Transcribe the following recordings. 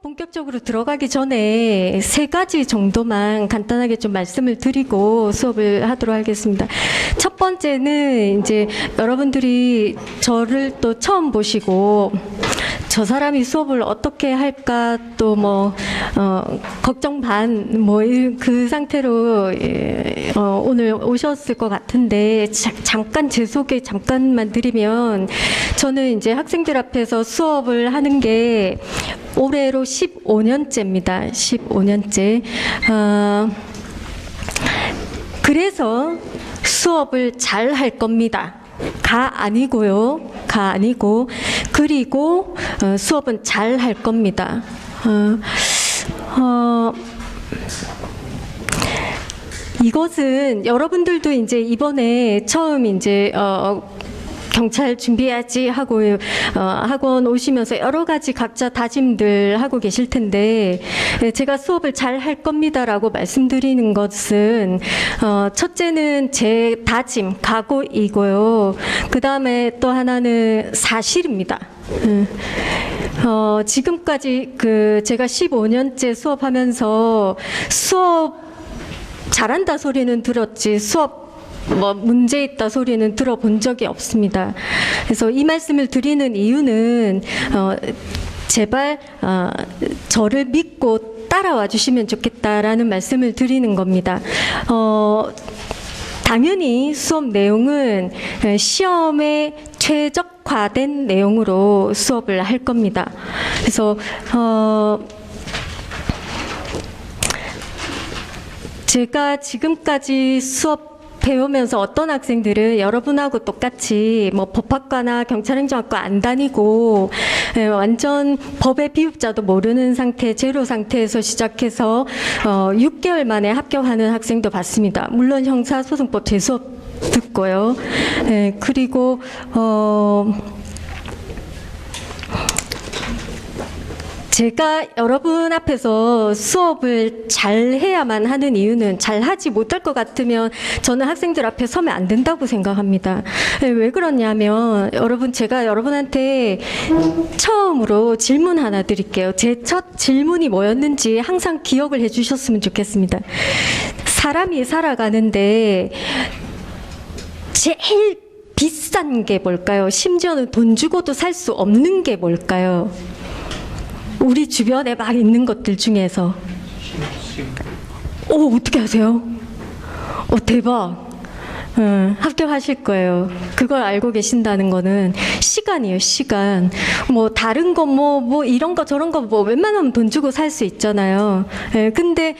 본격적으로 들어가기 전에 세 가지 정도만 간단하게 좀 말씀을 드리고 수업을 하도록 하겠습니다. 첫 번째는 이제 여러분들이 저를 또 처음 보시고 저 사람이 수업을 어떻게 할까 또 걱정 반 그 상태로 오늘 오셨을 것 같은데 잠깐 제 소개 잠깐만 드리면 저는 이제 학생들 앞에서 수업을 하는 게 올해로 15년째입니다. 15년째. 그래서 수업을 잘 할 겁니다. 가 아니고요. 가 아니고. 그리고 수업은 잘 할 겁니다. 이것은 여러분들도 이제 이번에 처음 이제 경찰 준비해야지 하고 학원 오시면서 여러 가지 각자 다짐들 하고 계실 텐데 제가 수업을 잘 할 겁니다라고 말씀드리는 것은 첫째는 제 다짐, 각오이고요. 그 다음에 또 하나는 사실입니다. 지금까지 제가 15년째 수업하면서 수업 잘한다 소리는 들었지 수업 문제 있다 소리는 들어본 적이 없습니다. 그래서 이 말씀을 드리는 이유는 제발 저를 믿고 따라와 주시면 좋겠다라는 말씀을 드리는 겁니다. 당연히 수업 내용은 시험에 최적화된 내용으로 수업을 할 겁니다. 그래서 제가 지금까지 수업 배우면서 어떤 학생들은 여러분하고 똑같이 법학과나 경찰행정학과 안 다니고 완전 법의 비읍자도 모르는 상태, 제로 상태에서 시작해서 6개월 만에 합격하는 학생도 봤습니다. 물론 형사소송법 제 수업 듣고요. 그리고 제가 여러분 앞에서 수업을 잘 해야만 하는 이유는 잘 하지 못할 것 같으면 저는 학생들 앞에 서면 안 된다고 생각합니다. 왜 그러냐면 제가 여러분한테 처음으로 질문 하나 드릴게요. 제 첫 질문이 뭐였는지 항상 기억을 해주셨으면 좋겠습니다. 사람이 살아가는데 제일 비싼 게 뭘까요? 심지어는 돈 주고도 살 수 없는 게 뭘까요? 우리 주변에 막 있는 것들 중에서. 어떻게 아세요? 대박. 합격하실 거예요. 그걸 알고 계신다는 거는 시간이에요, 시간. 다른 거 이런 거 저런 거 웬만하면 돈 주고 살 수 있잖아요. 근데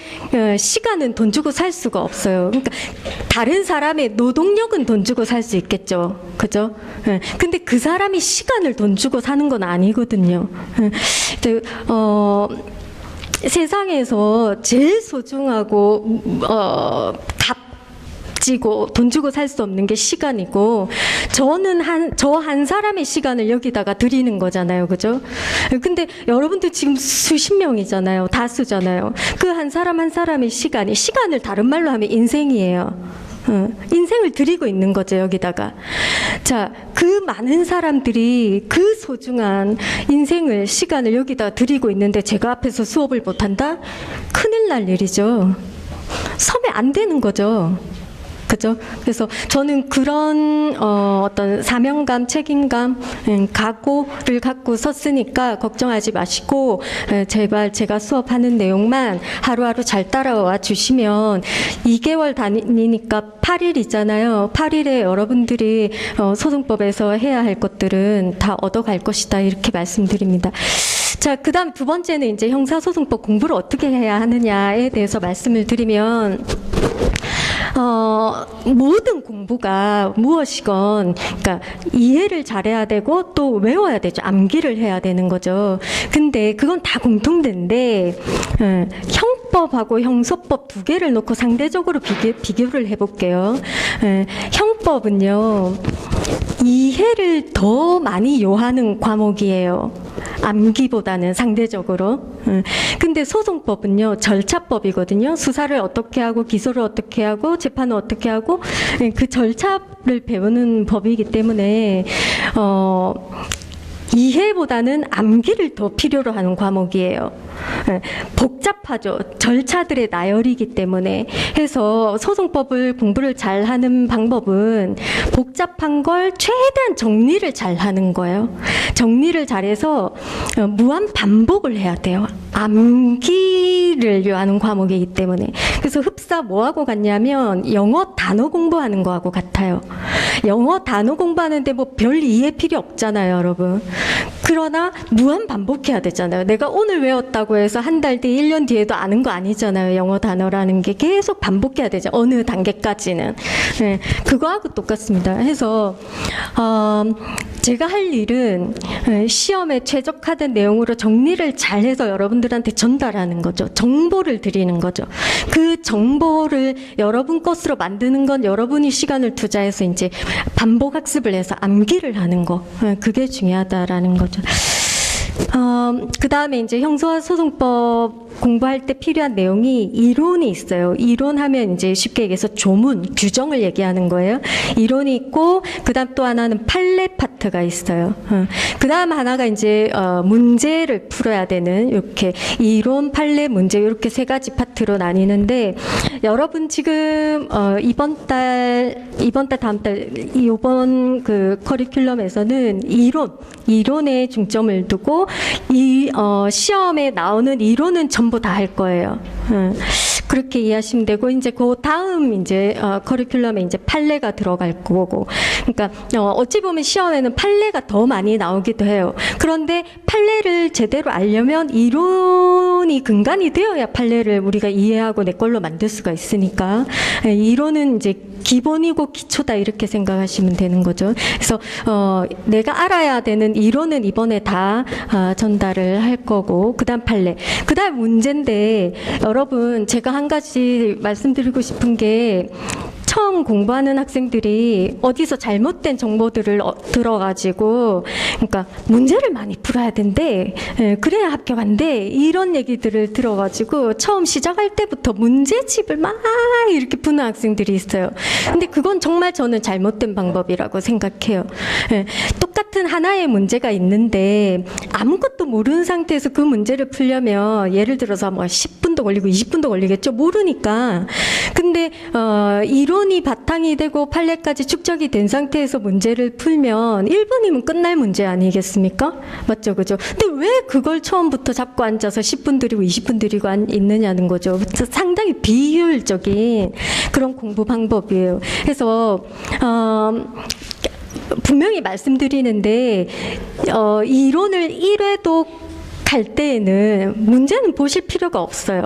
시간은 돈 주고 살 수가 없어요. 그러니까 다른 사람의 노동력은 돈 주고 살 수 있겠죠. 그죠? 근데 그 사람이 시간을 돈 주고 사는 건 아니거든요. 세상에서 제일 소중하고 값지고 돈 주고 살 수 없는 게 시간이고 저는 저 한 사람의 시간을 여기다가 드리는 거잖아요. 그죠? 근데 여러분들 지금 수십 명이잖아요. 다수잖아요. 그 한 사람 한 사람의 시간을 다른 말로 하면 인생이에요. 인생을 드리고 있는 거죠, 여기다가. 자, 그 많은 사람들이 그 소중한 시간을 여기다 드리고 있는데 제가 앞에서 수업을 못한다? 큰일 날 일이죠. 서면 안 되는 거죠. 그죠? 그래서 저는 그런 어떤 사명감, 책임감, 각오를 갖고 섰으니까 걱정하지 마시고 제발 제가 수업하는 내용만 하루하루 잘 따라와 주시면 2개월 다니니까 8일이잖아요. 8일에 여러분들이 소송법에서 해야 할 것들은 다 얻어갈 것이다 이렇게 말씀드립니다. 자, 그 다음 두 번째는 이제 형사소송법 공부를 어떻게 해야 하느냐에 대해서 말씀을 드리면 모든 공부가 무엇이건 그러니까 이해를 잘해야 되고 또 외워야 되죠. 암기를 해야 되는 거죠. 근데 그건 다 공통된데 형법하고 형소법 두 개를 놓고 상대적으로 비교를 해볼게요. 형법은요. 이해를 더 많이 요하는 과목이에요. 암기보다는 상대적으로. 근데 소송법은요, 절차법이거든요. 수사를 어떻게 하고, 기소를 어떻게 하고, 재판을 어떻게 하고, 그 절차를 배우는 법이기 때문에, 이해보다는 암기를 더 필요로 하는 과목이에요. 복잡하죠. 절차들의 나열이기 때문에. 해서 소송법을 공부를 잘하는 방법은 복잡한 걸 최대한 정리를 잘하는 거예요. 정리를 잘해서 무한 반복을 해야 돼요. 암기를 요하는 과목이기 때문에. 그래서 흡사 뭐하고 같냐면 영어 단어 공부하는 거하고 같아요. 영어 단어 공부하는데 뭐 별 이해 필요 없잖아요, 여러분. 그러나 무한 반복해야 되잖아요. 내가 오늘 외웠다고 해서 한 달 뒤, 1년 뒤에도 아는 거 아니잖아요. 영어 단어라는 게 계속 반복해야 되죠. 어느 단계까지는. 네, 그거하고 똑같습니다. 해서 제가 할 일은 시험에 최적화된 내용으로 정리를 잘해서 여러분들한테 전달하는 거죠. 정보를 드리는 거죠. 그 정보를 여러분 것으로 만드는 건 여러분이 시간을 투자해서 이제 반복 학습을 해서 암기를 하는 거. 그게 중요하다라는 거죠. 그 다음에 이제 형사소송법 공부할 때 필요한 내용이 이론이 있어요. 이론하면 이제 쉽게 얘기해서 조문, 규정을 얘기하는 거예요. 이론이 있고, 그 다음 또 하나는 판례 파트가 있어요. 그 다음 하나가 이제, 문제를 풀어야 되는, 이렇게 이론, 판례, 문제, 이렇게 세 가지 파트로 나뉘는데, 여러분 지금, 이번 달, 다음 달, 이번 그 커리큘럼에서는 이론에 중점을 두고, 시험에 나오는 이론은 전부 다 할 거예요. 그렇게 이해하시면 되고, 이제 그 다음 이제 커리큘럼에 이제 판례가 들어갈 거고, 그러니까 어찌 보면 시험에는 판례가 더 많이 나오기도 해요. 그런데 판례를 제대로 알려면 이론이 근간이 되어야 판례를 우리가 이해하고 내 걸로 만들 수가 있으니까, 이론은 이제 기본이고 기초다 이렇게 생각하시면 되는 거죠. 그래서 내가 알아야 되는 이론은 이번에 다 전달을 할 거고, 그다음 판례, 그다음 문제인데, 여러분 제가 한 가지 말씀드리고 싶은 게, 처음 공부하는 학생들이 어디서 잘못된 정보들을 들어가지고, 그러니까 문제를 많이 풀어야 된대, 그래야 합격한대, 이런 얘기들을 들어가지고 처음 시작할 때부터 문제집을 막 이렇게 푸는 학생들이 있어요. 근데 그건 정말 저는 잘못된 방법이라고 생각해요. 똑같은 하나의 문제가 있는데 아무것도 모르는 상태에서 그 문제를 풀려면 예를 들어서 뭐 10분도 걸리고 20분도 걸리겠죠. 모르니까. 근데 이론이 바탕이 되고 판례까지 축적이 된 상태에서 문제를 풀면 1분이면 끝날 문제 아니겠습니까? 맞죠, 그죠? 근데 왜 그걸 처음부터 잡고 앉아서 10분 들이고 20분 들이고 있느냐는 거죠. 상당히 비효율적인 그런 공부 방법이에요. 그래서 분명히 말씀드리는데, 이론을 1회도 갈 때에는 문제는 보실 필요가 없어요.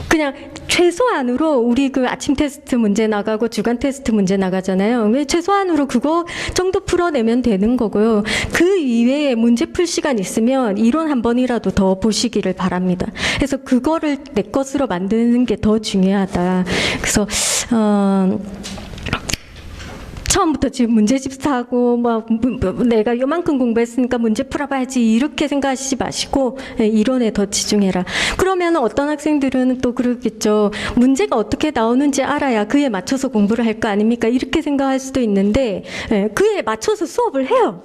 그냥 최소한으로 우리 그 아침 테스트 문제 나가고 주간 테스트 문제 나가잖아요. 최소한으로 그거 정도 풀어내면 되는 거고요. 그 이외에 문제 풀 시간 있으면 이론 한 번이라도 더 보시기를 바랍니다. 그래서 그거를 내 것으로 만드는 게 더 중요하다. 그래서 처음부터 지금 문제집 사고 막 내가 요만큼 공부했으니까 문제 풀어봐야지 이렇게 생각하시지 마시고 이론에 더 집중해라. 그러면 어떤 학생들은 또 그러겠죠. 문제가 어떻게 나오는지 알아야 그에 맞춰서 공부를 할 거 아닙니까? 이렇게 생각할 수도 있는데 그에 맞춰서 수업을 해요.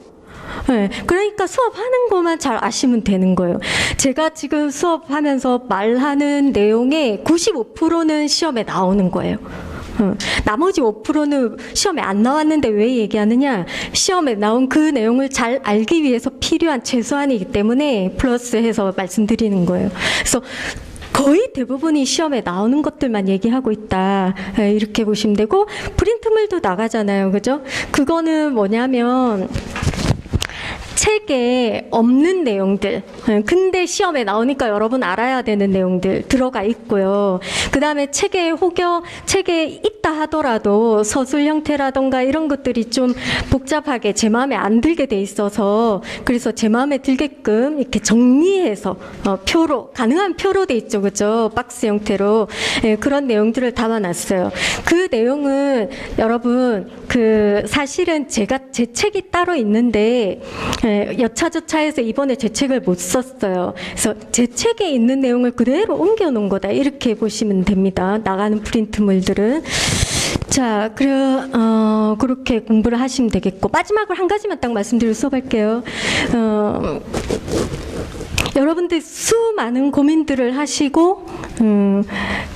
그러니까 수업하는 것만 잘 아시면 되는 거예요. 제가 지금 수업하면서 말하는 내용의 95%는 시험에 나오는 거예요. 나머지 5%는 시험에 안 나왔는데 왜 얘기하느냐? 시험에 나온 그 내용을 잘 알기 위해서 필요한 최소한이기 때문에 플러스해서 말씀드리는 거예요. 그래서 거의 대부분이 시험에 나오는 것들만 얘기하고 있다. 이렇게 보시면 되고, 프린트물도 나가잖아요. 그죠? 그거는 뭐냐면 책에 없는 내용들, 근데 시험에 나오니까 여러분 알아야 되는 내용들 들어가 있고요. 그 다음에 책에 있다 하더라도 서술 형태라던가 이런 것들이 좀 복잡하게 제 마음에 안 들게 돼 있어서, 그래서 제 마음에 들게끔 이렇게 정리해서 표로, 가능한 표로 돼 있죠. 그죠? 박스 형태로. 그런 내용들을 담아놨어요. 그 내용은 여러분, 사실은 제 책이 따로 있는데, 여차저차해서 이번에 제 책을 못 썼어요. 그래서 제 책에 있는 내용을 그대로 옮겨 놓은 거다. 이렇게 보시면 됩니다. 나가는 프린트물들은. 자, 그렇게 공부를 하시면 되겠고, 마지막으로 한 가지만 딱 말씀드리고 수업할게요. 여러분들 수많은 고민들을 하시고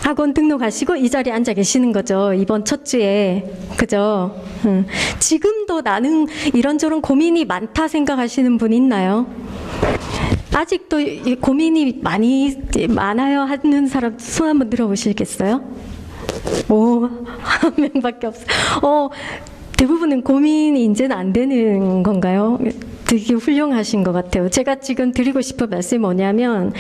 학원 등록하시고 이 자리에 앉아 계시는 거죠. 이번 첫 주에. 그죠? 지금도 나는 이런저런 고민이 많다 생각하시는 분 있나요? 아직도 이 고민이 많아요 하는 사람 손 한번 들어보시겠어요? 오, 한 명밖에 없어요. 대부분은 고민이 이제는 안 되는 건가요? 되게 훌륭하신 것 같아요. 제가 지금 드리고 싶은 말씀이 뭐냐면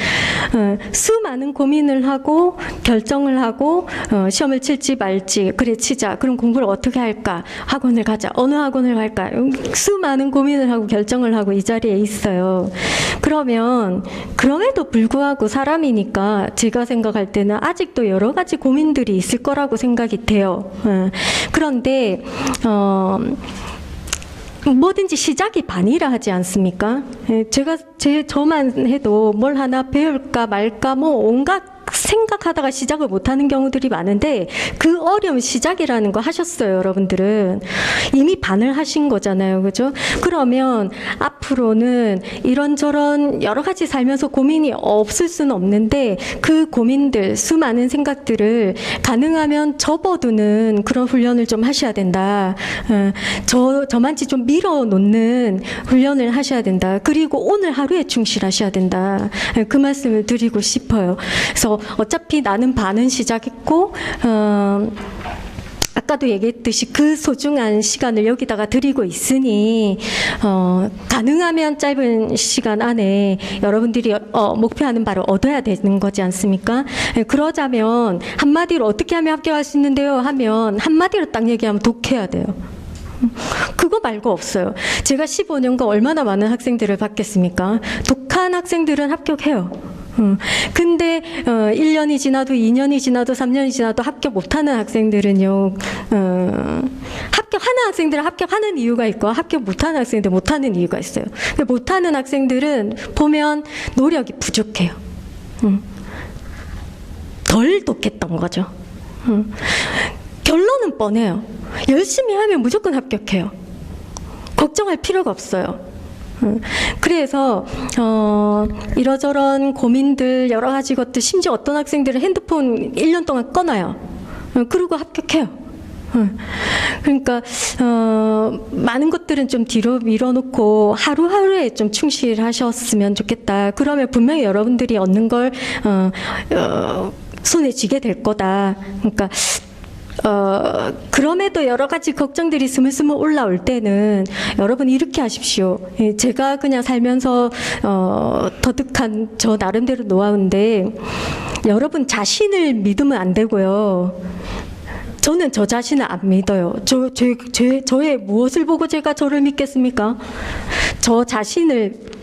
수많은 고민을 하고 결정을 하고 시험을 칠지 말지 그래 치자 그럼 공부를 어떻게 할까 학원을 가자 어느 학원을 갈까 수많은 고민을 하고 결정을 하고 이 자리에 있어요. 그러면 그럼에도 불구하고 사람이니까 제가 생각할 때는 아직도 여러 가지 고민들이 있을 거라고 생각이 돼요. 그런데 뭐든지 시작이 반이라 하지 않습니까? 제가 저만 해도 뭘 하나 배울까 말까 뭐 온갖 생각하다가 시작을 못하는 경우들이 많은데 그 어려운 시작이라는 거 하셨어요, 여러분들은. 이미 반을 하신 거잖아요, 그죠? 그러면 앞으로는 이런저런 여러 가지 살면서 고민이 없을 수는 없는데 그 고민들, 수많은 생각들을 가능하면 접어두는 그런 훈련을 좀 하셔야 된다. 저만치 좀 밀어놓는 훈련을 하셔야 된다. 그리고 오늘 하루에 충실하셔야 된다. 그 말씀을 드리고 싶어요. 그래서 어차피 나는 반은 시작했고 아까도 얘기했듯이 그 소중한 시간을 여기다가 드리고 있으니 가능하면 짧은 시간 안에 여러분들이 목표하는 바를 얻어야 되는 거지 않습니까? 그러자면 한마디로 어떻게 하면 합격할 수 있는데요 하면 한마디로 딱 얘기하면 독해야 돼요. 그거 말고 없어요. 제가 15년간 얼마나 많은 학생들을 봤겠습니까? 독한 학생들은 합격해요. 근데 1년이 지나도 2년이 지나도 3년이 지나도 합격 못하는 학생들은요. 합격하는 학생들은 합격하는 이유가 있고 합격 못하는 학생들 못하는 이유가 있어요. 못하는 학생들은 보면 노력이 부족해요. 덜 독했던 거죠. 결론은 뻔해요. 열심히 하면 무조건 합격해요. 걱정할 필요가 없어요. 그래서 이러저런 고민들 여러 가지 것들 심지어 어떤 학생들은 핸드폰 1년 동안 꺼놔요. 그러고 합격해요. 그러니까 많은 것들은 좀 뒤로 밀어놓고 하루하루에 좀 충실하셨으면 좋겠다. 그러면 분명히 여러분들이 얻는 걸 손에 쥐게 될 거다. 그러니까 그럼에도 여러 가지 걱정들이 스물스물 올라올 때는 여러분 이렇게 하십시오. 제가 그냥 살면서 터득한 저 나름대로 노하우인데 여러분 자신을 믿으면 안 되고요. 저는 저 자신을 안 믿어요. 저의 무엇을 보고 제가 저를 믿겠습니까?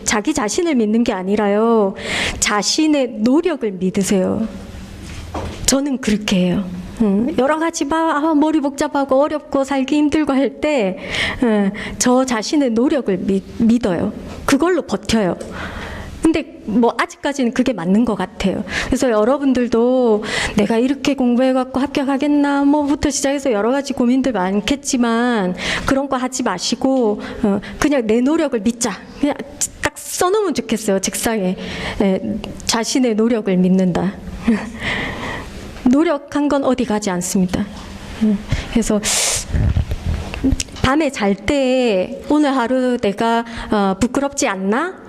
자기 자신을 믿는 게 아니라요. 자신의 노력을 믿으세요. 저는 그렇게 해요. 여러 가지 머리 복잡하고 어렵고 살기 힘들고 할 때 저 자신의 노력을 믿어요. 그걸로 버텨요. 근데 뭐 아직까지는 그게 맞는 것 같아요. 그래서 여러분들도 내가 이렇게 공부해갖고 합격하겠나 뭐부터 시작해서 여러 가지 고민들 많겠지만 그런 거 하지 마시고 그냥 내 노력을 믿자. 그냥 딱 써놓으면 좋겠어요. 책상에. 자신의 노력을 믿는다. 노력한 건 어디 가지 않습니다. 그래서 밤에 잘 때 오늘 하루 내가 부끄럽지 않나?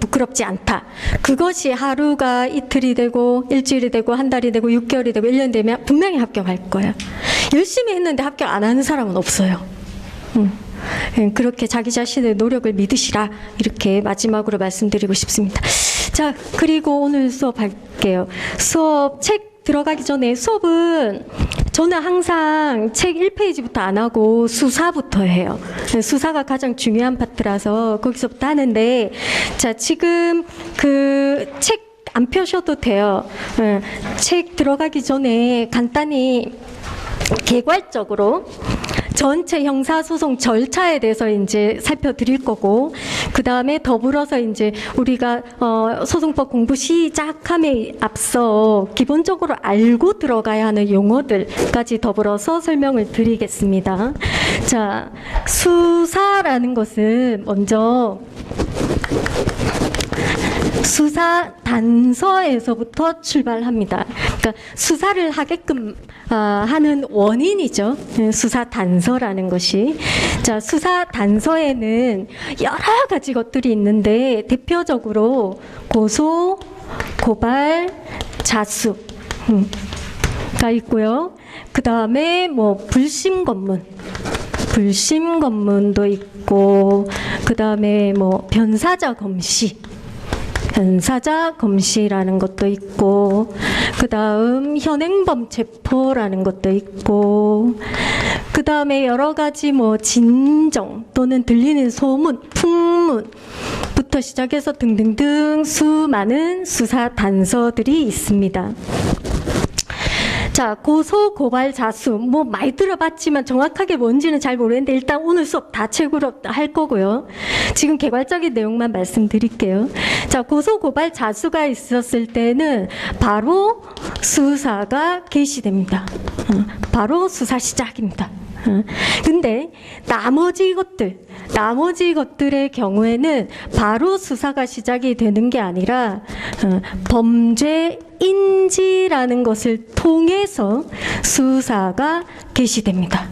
부끄럽지 않다. 그것이 하루가 이틀이 되고 일주일이 되고 한 달이 되고 6개월이 되고 1년 되면 분명히 합격할 거야. 열심히 했는데 합격 안 하는 사람은 없어요. 그렇게 자기 자신의 노력을 믿으시라. 이렇게 마지막으로 말씀드리고 싶습니다. 자, 그리고 오늘 수업할게요. 수업 책 들어가기 전에 수업은 저는 항상 책 1페이지부터 안 하고 수사부터 해요. 수사가 가장 중요한 파트라서 거기서부터 하는데 자, 지금 그 책 안 펴셔도 돼요. 책 들어가기 전에 간단히 개괄적으로 전체 형사소송 절차에 대해서 이제 살펴드릴 거고, 그 다음에 더불어서 이제 우리가 소송법 공부 시작함에 앞서 기본적으로 알고 들어가야 하는 용어들까지 더불어서 설명을 드리겠습니다. 자, 수사라는 것은 먼저 수사 단서에서부터 출발합니다. 그러니까 수사를 하게끔 하는 원인이죠. 수사 단서라는 것이. 자, 수사 단서에는 여러 가지 것들이 있는데 대표적으로 고소, 고발, 자수 가 있고요. 그 다음에 뭐 불심 검문도 있고, 그 다음에 뭐 변사자 검시라는 것도 있고, 그 다음 현행범 체포라는 것도 있고, 그 다음에 여러 가지 뭐 진정 또는 들리는 소문, 풍문부터 시작해서 등등등 수많은 수사 단서들이 있습니다. 자, 고소, 고발, 자수. 뭐 많이 들어봤지만 정확하게 뭔지는 잘 모르겠는데 일단 오늘 수업 다 책으로 할 거고요. 지금 개괄적인 내용만 말씀드릴게요. 자, 고소, 고발, 자수가 있었을 때는 바로 수사가 개시됩니다. 바로 수사 시작입니다. 근데 나머지 것들의 경우에는 바로 수사가 시작이 되는 게 아니라 범죄 인지라는 것을 통해서 수사가 개시됩니다.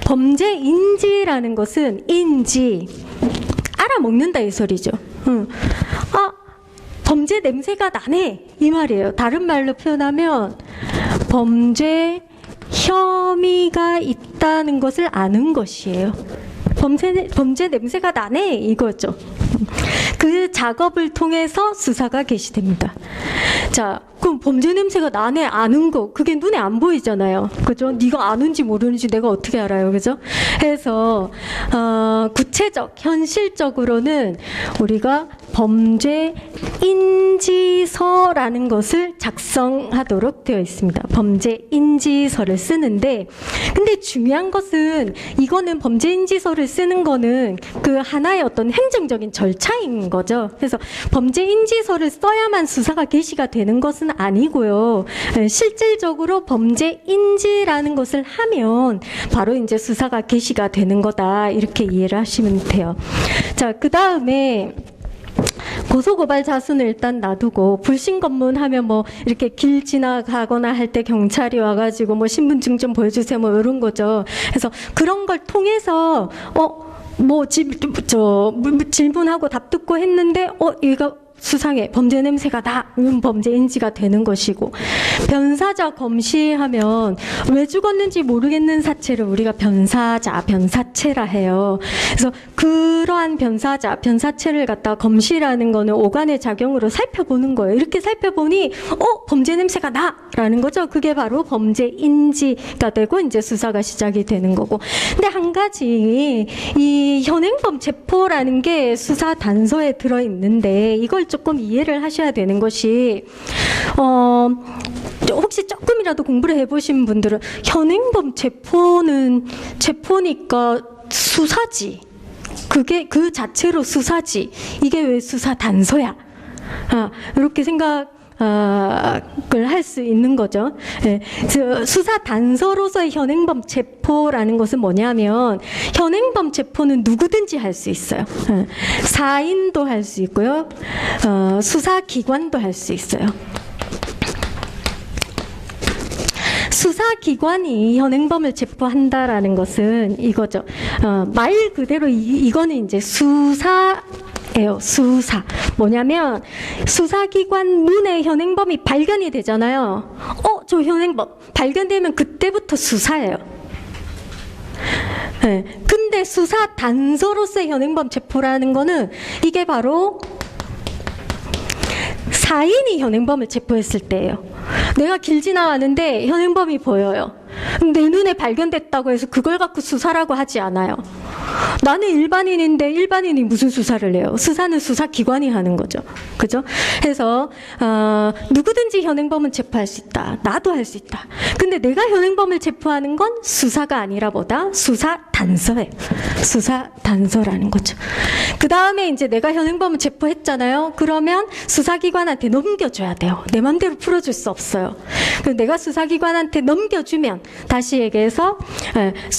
범죄 인지라는 것은 알아먹는다 이 소리죠. 범죄 냄새가 나네 이 말이에요. 다른 말로 표현하면 범죄 혐의가 있다는 것을 아는 것이에요. 범죄 냄새가 나네 이거죠. 그 작업을 통해서 수사가 개시됩니다. 자, 그럼 범죄 냄새가 나네 아는 거 그게 눈에 안 보이잖아요. 그죠? 네가 아는지 모르는지 내가 어떻게 알아요, 그죠? 해서 구체적, 현실적으로는 우리가 범죄 인지서라는 것을 작성하도록 되어 있습니다. 범죄 인지서를 쓰는데, 근데 중요한 것은 이거는 범죄 인지서를 쓰는 거는 그 하나의 어떤 행정적인 절차인 거죠. 그래서 범죄 인지서를 써야만 수사가 개시가 되는 것은 아니고요. 실질적으로 범죄 인지라는 것을 하면 바로 이제 수사가 개시가 되는 거다. 이렇게 이해를 하시면 돼요. 자, 그 다음에 고소고발 자수는 일단 놔두고 불신검문 하면 뭐 이렇게 길 지나가거나 할 때 경찰이 와가지고 뭐 신분증 좀 보여주세요 뭐 이런 거죠. 그래서 그런 걸 통해서 질문하고 답 듣고 했는데 얘가 수상해 범죄 냄새가 나 범죄 인지가 되는 것이고, 변사자 검시하면 왜 죽었는지 모르겠는 사체를 우리가 변사체라 해요. 그래서 그러한 변사체를 갖다 검시라는 거는 오간의 작용으로 살펴보는 거예요. 이렇게 살펴보니 범죄 냄새가 나라는 거죠. 그게 바로 범죄 인지가 되고 이제 수사가 시작이 되는 거고. 근데 한 가지 이 현행범 체포라는 게 수사 단서에 들어 있는데 이걸 조금 이해를 하셔야 되는 것이, 혹시 조금이라도 공부를 해보신 분들은 현행범 체포니까 수사지. 그게 그 자체로 수사지. 이게 왜 수사 단서야? 이렇게 생각을 할 수 있는 거죠. 네. 수사 단서로서의 현행범 체포라는 것은 뭐냐면, 현행범 체포는 누구든지 할 수 있어요. 사인도 할 수 있고요. 수사기관도 할 수 있어요. 수사기관이 현행범을 체포한다라는 것은 이거죠. 말 그대로 이거는 이제 수사예요. 수사. 뭐냐면 수사기관 눈에 현행범이 발견이 되잖아요. 저 현행범 발견되면 그때부터 수사예요. 네. 근데 수사 단서로서의 현행범 체포라는 거는 이게 바로 사인이 현행범을 체포했을 때예요. 내가 길 지나가는데 현행범이 보여요. 내 눈에 발견됐다고 해서 그걸 갖고 수사라고 하지 않아요. 나는 일반인인데 일반인이 무슨 수사를 해요? 수사는 수사기관이 하는 거죠. 그죠? 그래서 누구든지 현행범은 체포할 수 있다. 나도 할 수 있다. 근데 내가 현행범을 체포하는 건 수사가 아니라 뭐다? 수사 단서예요. 수사 단서라는 거죠. 그 다음에 이제 내가 현행범을 체포했잖아요. 그러면 수사기관한테 넘겨줘야 돼요. 내 맘대로 풀어줄 수 없어요. 내가 수사기관한테 넘겨주면, 다시 얘기해서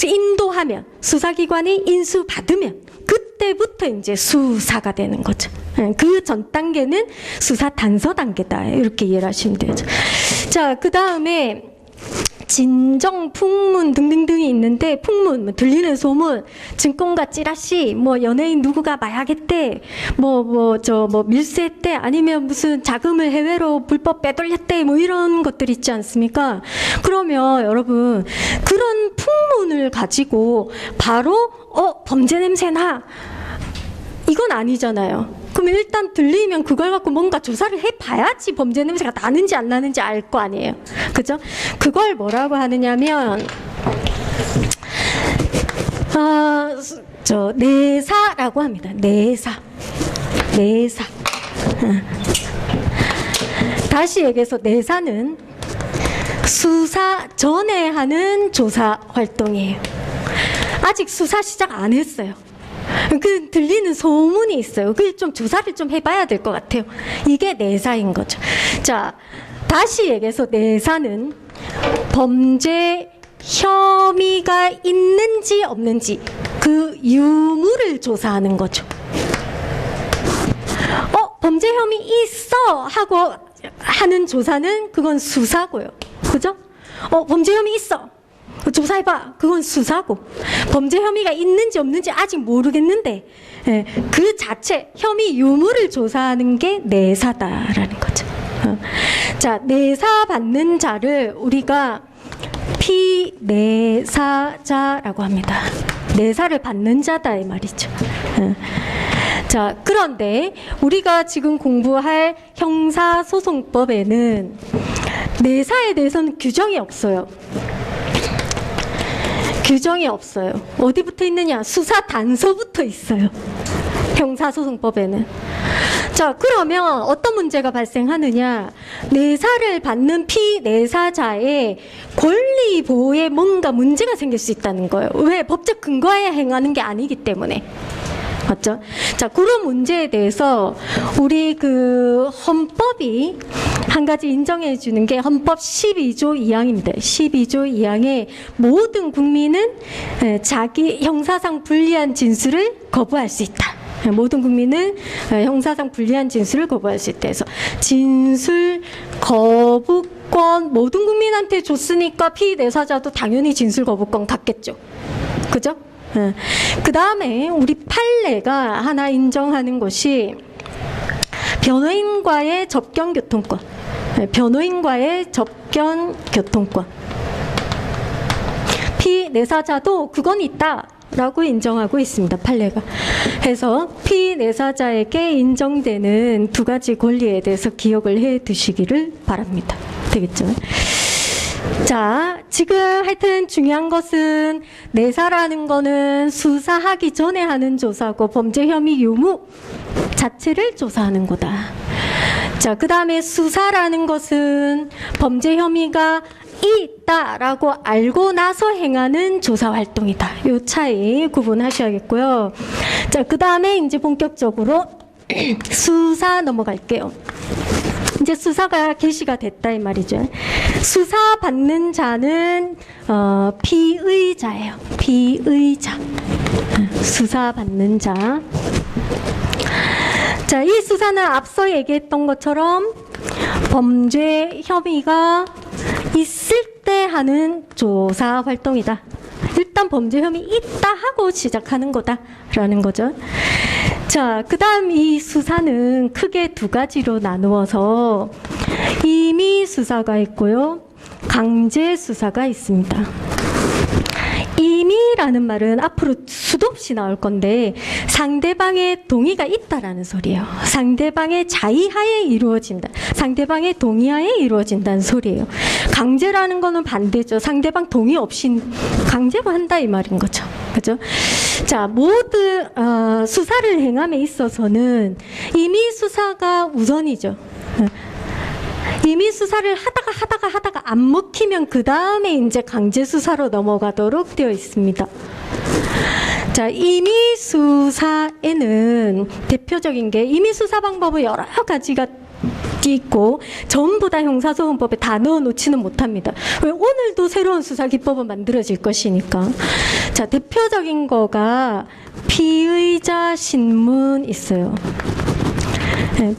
인도하면, 수사기관이 인수받으면 그때 그때부터 이제 수사가 되는 거죠. 그 전 단계는 수사 단서 단계다. 이렇게 이해를 하시면 되죠. 자, 그 다음에 진정, 풍문 등등등이 있는데, 풍문, 뭐 들리는 소문, 증권가 찌라시, 뭐 연예인 누구가 마약했대, 밀수했대, 아니면 무슨 자금을 해외로 불법 빼돌렸대, 뭐 이런 것들 있지 않습니까? 그러면 여러분, 그런 풍문을 가지고 바로 범죄 냄새나, 이건 아니잖아요. 그러면 일단 들리면 그걸 갖고 뭔가 조사를 해봐야지 범죄 냄새가 나는지 안 나는지 알 거 아니에요. 그죠? 그걸 뭐라고 하느냐면, 내사라고 합니다. 내사. 다시 얘기해서 내사는 수사 전에 하는 조사 활동이에요. 아직 수사 시작 안 했어요. 그 들리는 소문이 있어요. 그 좀 조사를 좀 해봐야 될 것 같아요. 이게 내사인 거죠. 자, 다시 얘기해서 내사는 범죄 혐의가 있는지 없는지 그 유무를 조사하는 거죠. 범죄 혐의 있어 하고 하는 조사는 그건 수사고요. 그죠? 범죄 혐의 있어. 조사해봐. 그건 수사고, 범죄 혐의가 있는지 없는지 아직 모르겠는데, 그 자체 혐의 유무를 조사하는 게 내사다라는 거죠. 자, 내사 받는 자를 우리가 피내사자라고 합니다. 내사를 받는 자다 이 말이죠. 자, 그런데 우리가 지금 공부할 형사소송법에는 내사에 대해서는 규정이 없어요. 규정이 없어요. 어디 붙어 있느냐? 수사 단서부터 있어요. 형사소송법에는. 자, 그러면 어떤 문제가 발생하느냐? 내사를 받는 피내사자의 권리 보호에 뭔가 문제가 생길 수 있다는 거예요. 왜? 법적 근거에 행하는 게 아니기 때문에. 맞죠? 자, 그런 문제에 대해서 우리 그 헌법이 한 가지 인정해 주는 게 헌법 12조 2항입니다. 12조 2항에 모든 국민은 자기 형사상 불리한 진술을 거부할 수 있다. 모든 국민은 형사상 불리한 진술을 거부할 수 있다 해서 진술 거부권 모든 국민한테 줬으니까 피내사자도 당연히 진술 거부권 갖겠죠. 그죠? 그 다음에 우리 판례가 하나 인정하는 것이 변호인과의 접견 교통권. 변호인과의 접견 교통권. 피내사자도 그건 있다라고 인정하고 있습니다. 판례가. 해서 피내사자에게 인정되는 두 가지 권리에 대해서 기억을 해 두시기를 바랍니다. 되겠죠? 자, 지금 하여튼 중요한 것은 내사라는 거는 수사하기 전에 하는 조사고 범죄 혐의 유무 자체를 조사하는 거다. 자, 그 다음에 수사라는 것은 범죄 혐의가 있다라고 알고 나서 행하는 조사 활동이다. 요 차이 구분하셔야겠고요. 자, 그 다음에 이제 본격적으로 수사 넘어갈게요. 이제 수사가 개시가 됐다 이 말이죠. 수사 받는 자는 피의자예요. 피의자. 수사 받는 자. 자, 이 수사는 앞서 얘기했던 것처럼 범죄 혐의가 있을 때 하는 조사 활동이다. 일단 범죄 혐의 있다 하고 시작하는 거다라는 거죠. 자, 그 다음 이 수사는 크게 두 가지로 나누어서 임의 수사가 있고요. 강제 수사가 있습니다. 임의라는 말은 앞으로 수도 없이 나올 건데 상대방의 동의가 있다라는 소리예요. 상대방의 자의하에 이루어진다. 상대방의 동의하에 이루어진다는 소리예요. 강제라는 거는 반대죠. 상대방 동의 없이 강제로 한다 이 말인 거죠. 그죠? 자, 모든 수사를 행함에 있어서는 임의 수사가 우선이죠. 임의 수사를 하다가 안 먹히면 그 다음에 이제 강제 수사로 넘어가도록 되어 있습니다. 자, 임의 수사에는 대표적인 게 임의 수사 방법은 여러 가지가 있고 전부 다 형사소송법에 다 넣어놓지는 못합니다. 왜? 오늘도 새로운 수사기법은 만들어질 것이니까. 자, 대표적인 거가 피의자 신문 있어요. 네,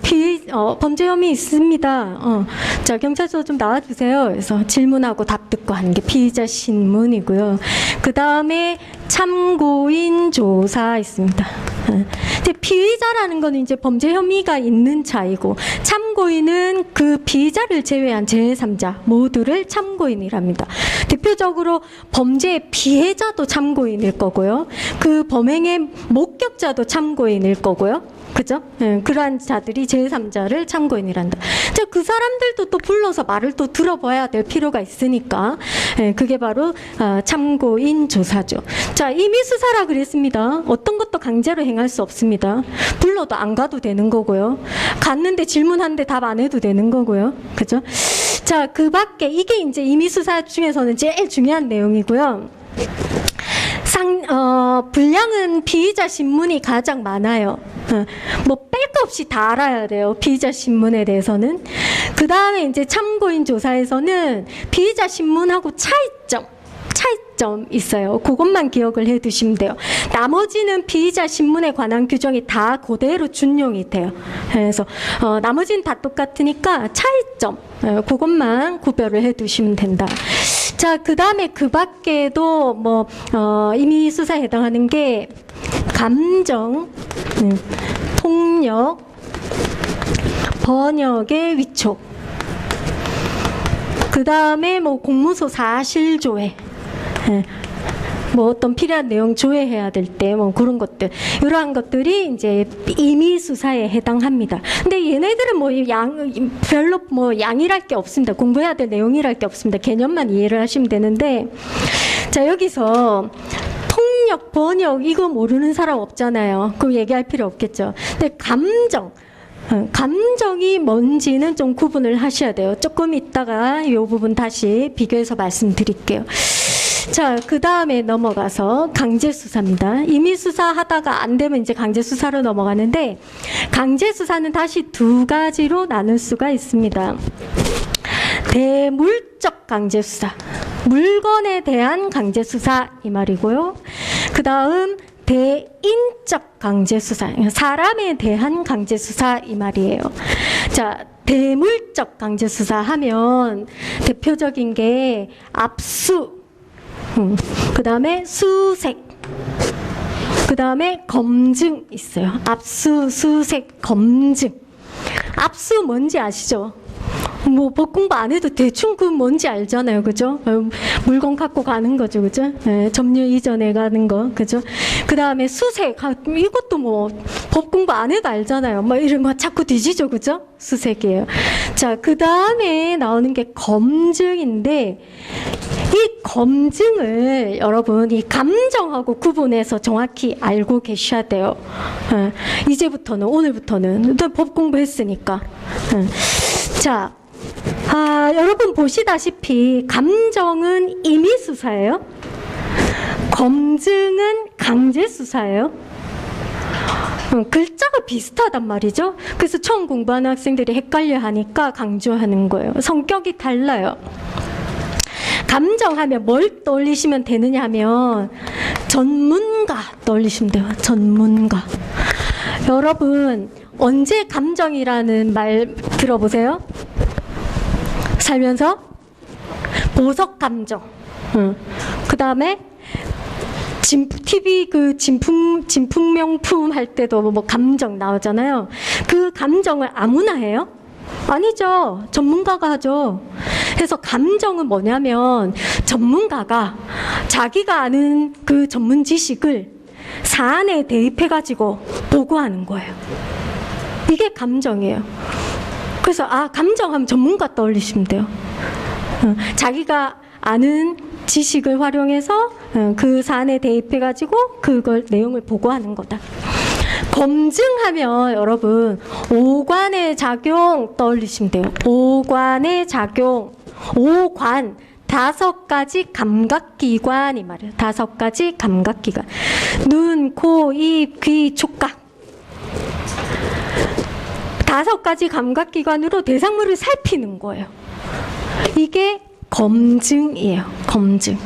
범죄 혐의 있습니다. 자, 경찰서 좀 나와주세요. 그래서 질문하고 답 듣고 하는 게 피의자 신문이고요. 그 다음에 참고인 조사 있습니다. 근데 피의자라는 건 이제 범죄 혐의가 있는 자이고, 참고인은 그 피의자를 제외한 제3자 모두를 참고인이랍니다. 대표적으로 범죄의 피해자도 참고인일 거고요. 그 범행의 목격자도 참고인일 거고요. 그죠? 예, 그러한 자들이 제3자를 참고인이란다. 자, 그 사람들도 또 불러서 말을 또 들어봐야 될 필요가 있으니까, 예, 그게 바로 참고인 조사죠. 자, 임의 수사라 그랬습니다. 어떤 것도 강제로 행할 수 없습니다. 불러도 안 가도 되는 거고요. 갔는데 질문하는데 답 안 해도 되는 거고요. 그죠? 자, 그 밖에 이게 이제 임의 수사 중에서는 제일 중요한 내용이고요. 분량은 피의자 신문이 가장 많아요. 뭐 뺄 거 없이 다 알아야 돼요. 피의자 신문에 대해서는. 그 다음에 이제 참고인 조사에서는 피의자 신문하고 차이점 있어요. 그것만 기억을 해 두시면 돼요. 나머지는 피의자 신문에 관한 규정이 다 그대로 준용이 돼요. 그래서 나머지는 다 똑같으니까 차이점, 그것만 구별을 해 두시면 된다. 자, 그 다음에 그 밖에도 뭐 임의 수사에 해당하는 게 감정, 폭력, 번역의 위촉, 그 다음에 뭐 공무소 사실 조회, 뭐 어떤 필요한 내용 조회해야 될 때 뭐 그런 것들, 이러한 것들이 이제 임의 수사에 해당합니다. 근데 얘네들은 뭐 별로 뭐 양이랄 게 없습니다. 공부해야 될 내용이랄 게 없습니다. 개념만 이해를 하시면 되는데, 자, 여기서 폭력, 번역 이거 모르는 사람 없잖아요. 그거 얘기할 필요 없겠죠. 근데 감정이 뭔지는 좀 구분을 하셔야 돼요. 조금 이따가 이 부분 다시 비교해서 말씀드릴게요. 자, 그 다음에 넘어가서 강제수사입니다. 임의수사 하다가 안 되면 이제 강제수사로 넘어가는데, 강제수사는 다시 두 가지로 나눌 수가 있습니다. 대물적 강제수사, 물건에 대한 강제수사 이 말이고요. 그 다음 대인적 강제수사, 사람에 대한 강제수사 이 말이에요. 자, 대물적 강제수사 하면 대표적인 게 압수, 그 다음에 수색, 그 다음에 검증 있어요. 압수, 수색, 검증. 압수 뭔지 아시죠? 뭐 법 공부 안 해도 대충 그 뭔지 알잖아요. 그죠? 물건 갖고 가는 거죠. 그죠? 네, 점유 이전에 가는 거. 그죠? 그 다음에 수색, 이것도 뭐 법 공부 안 해도 알잖아요. 뭐 이런 거 자꾸 뒤지죠. 그죠? 수색이에요. 자, 그 다음에 나오는 게 검증인데, 이 검증을 여러분 이 감정하고 구분해서 정확히 알고 계셔야 돼요. 이제부터는, 오늘부터는 법 공부했으니까. 자, 여러분 보시다시피 감정은 임의수사예요. 검증은 강제수사예요. 글자가 비슷하단 말이죠. 그래서 처음 공부하는 학생들이 헷갈려 하니까 강조하는 거예요. 성격이 달라요. 감정하면 뭘 떠올리시면 되느냐 하면 전문가 떠올리시면 돼요. 전문가. 여러분 언제 감정이라는 말 들어보세요? 살면서? 보석 감정. 그 다음에 TV 그 진품 명품 할 때도 뭐 감정 나오잖아요. 그 감정을 아무나 해요? 아니죠. 전문가가 하죠. 그래서 감정은 뭐냐면 전문가가 자기가 아는 그 전문 지식을 사안에 대입해가지고 보고하는 거예요. 이게 감정이에요. 그래서 감정하면 전문가 떠올리시면 돼요. 자기가 아는 지식을 활용해서 그 사안에 대입해가지고 그걸 내용을 보고하는 거다. 검증하면 여러분 오관의 작용 떠올리시면 돼요. 오관의 작용, 오관 5가지 감각기관이 말이에요. 5가지 감각기관. 눈, 코, 입, 귀, 촉각. 5가지 감각기관으로 대상물을 살피는 거예요. 이게 검증이에요. 검증.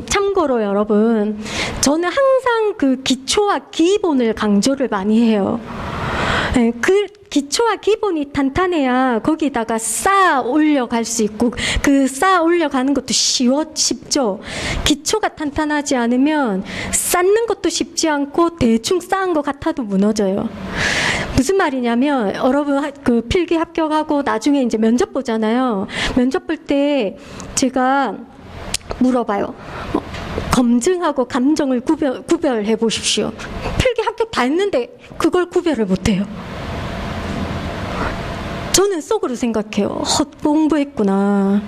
참고로 여러분, 저는 항상 그 기초와 기본을 강조를 많이 해요. 그 기초와 기본이 탄탄해야 거기다가 쌓아 올려갈 수 있고, 그 쌓아 올려가는 것도 쉽죠. 기초가 탄탄하지 않으면 쌓는 것도 쉽지 않고 대충 쌓은 것 같아도 무너져요. 무슨 말이냐면, 여러분 그 필기 합격하고 나중에 이제 면접 보잖아요. 면접 볼 때 제가 물어봐요. 검증하고 감정을 구별해 보십시오. 필기 합격 다 했는데 그걸 구별을 못해요. 저는 속으로 생각해요. 헛공부했구나.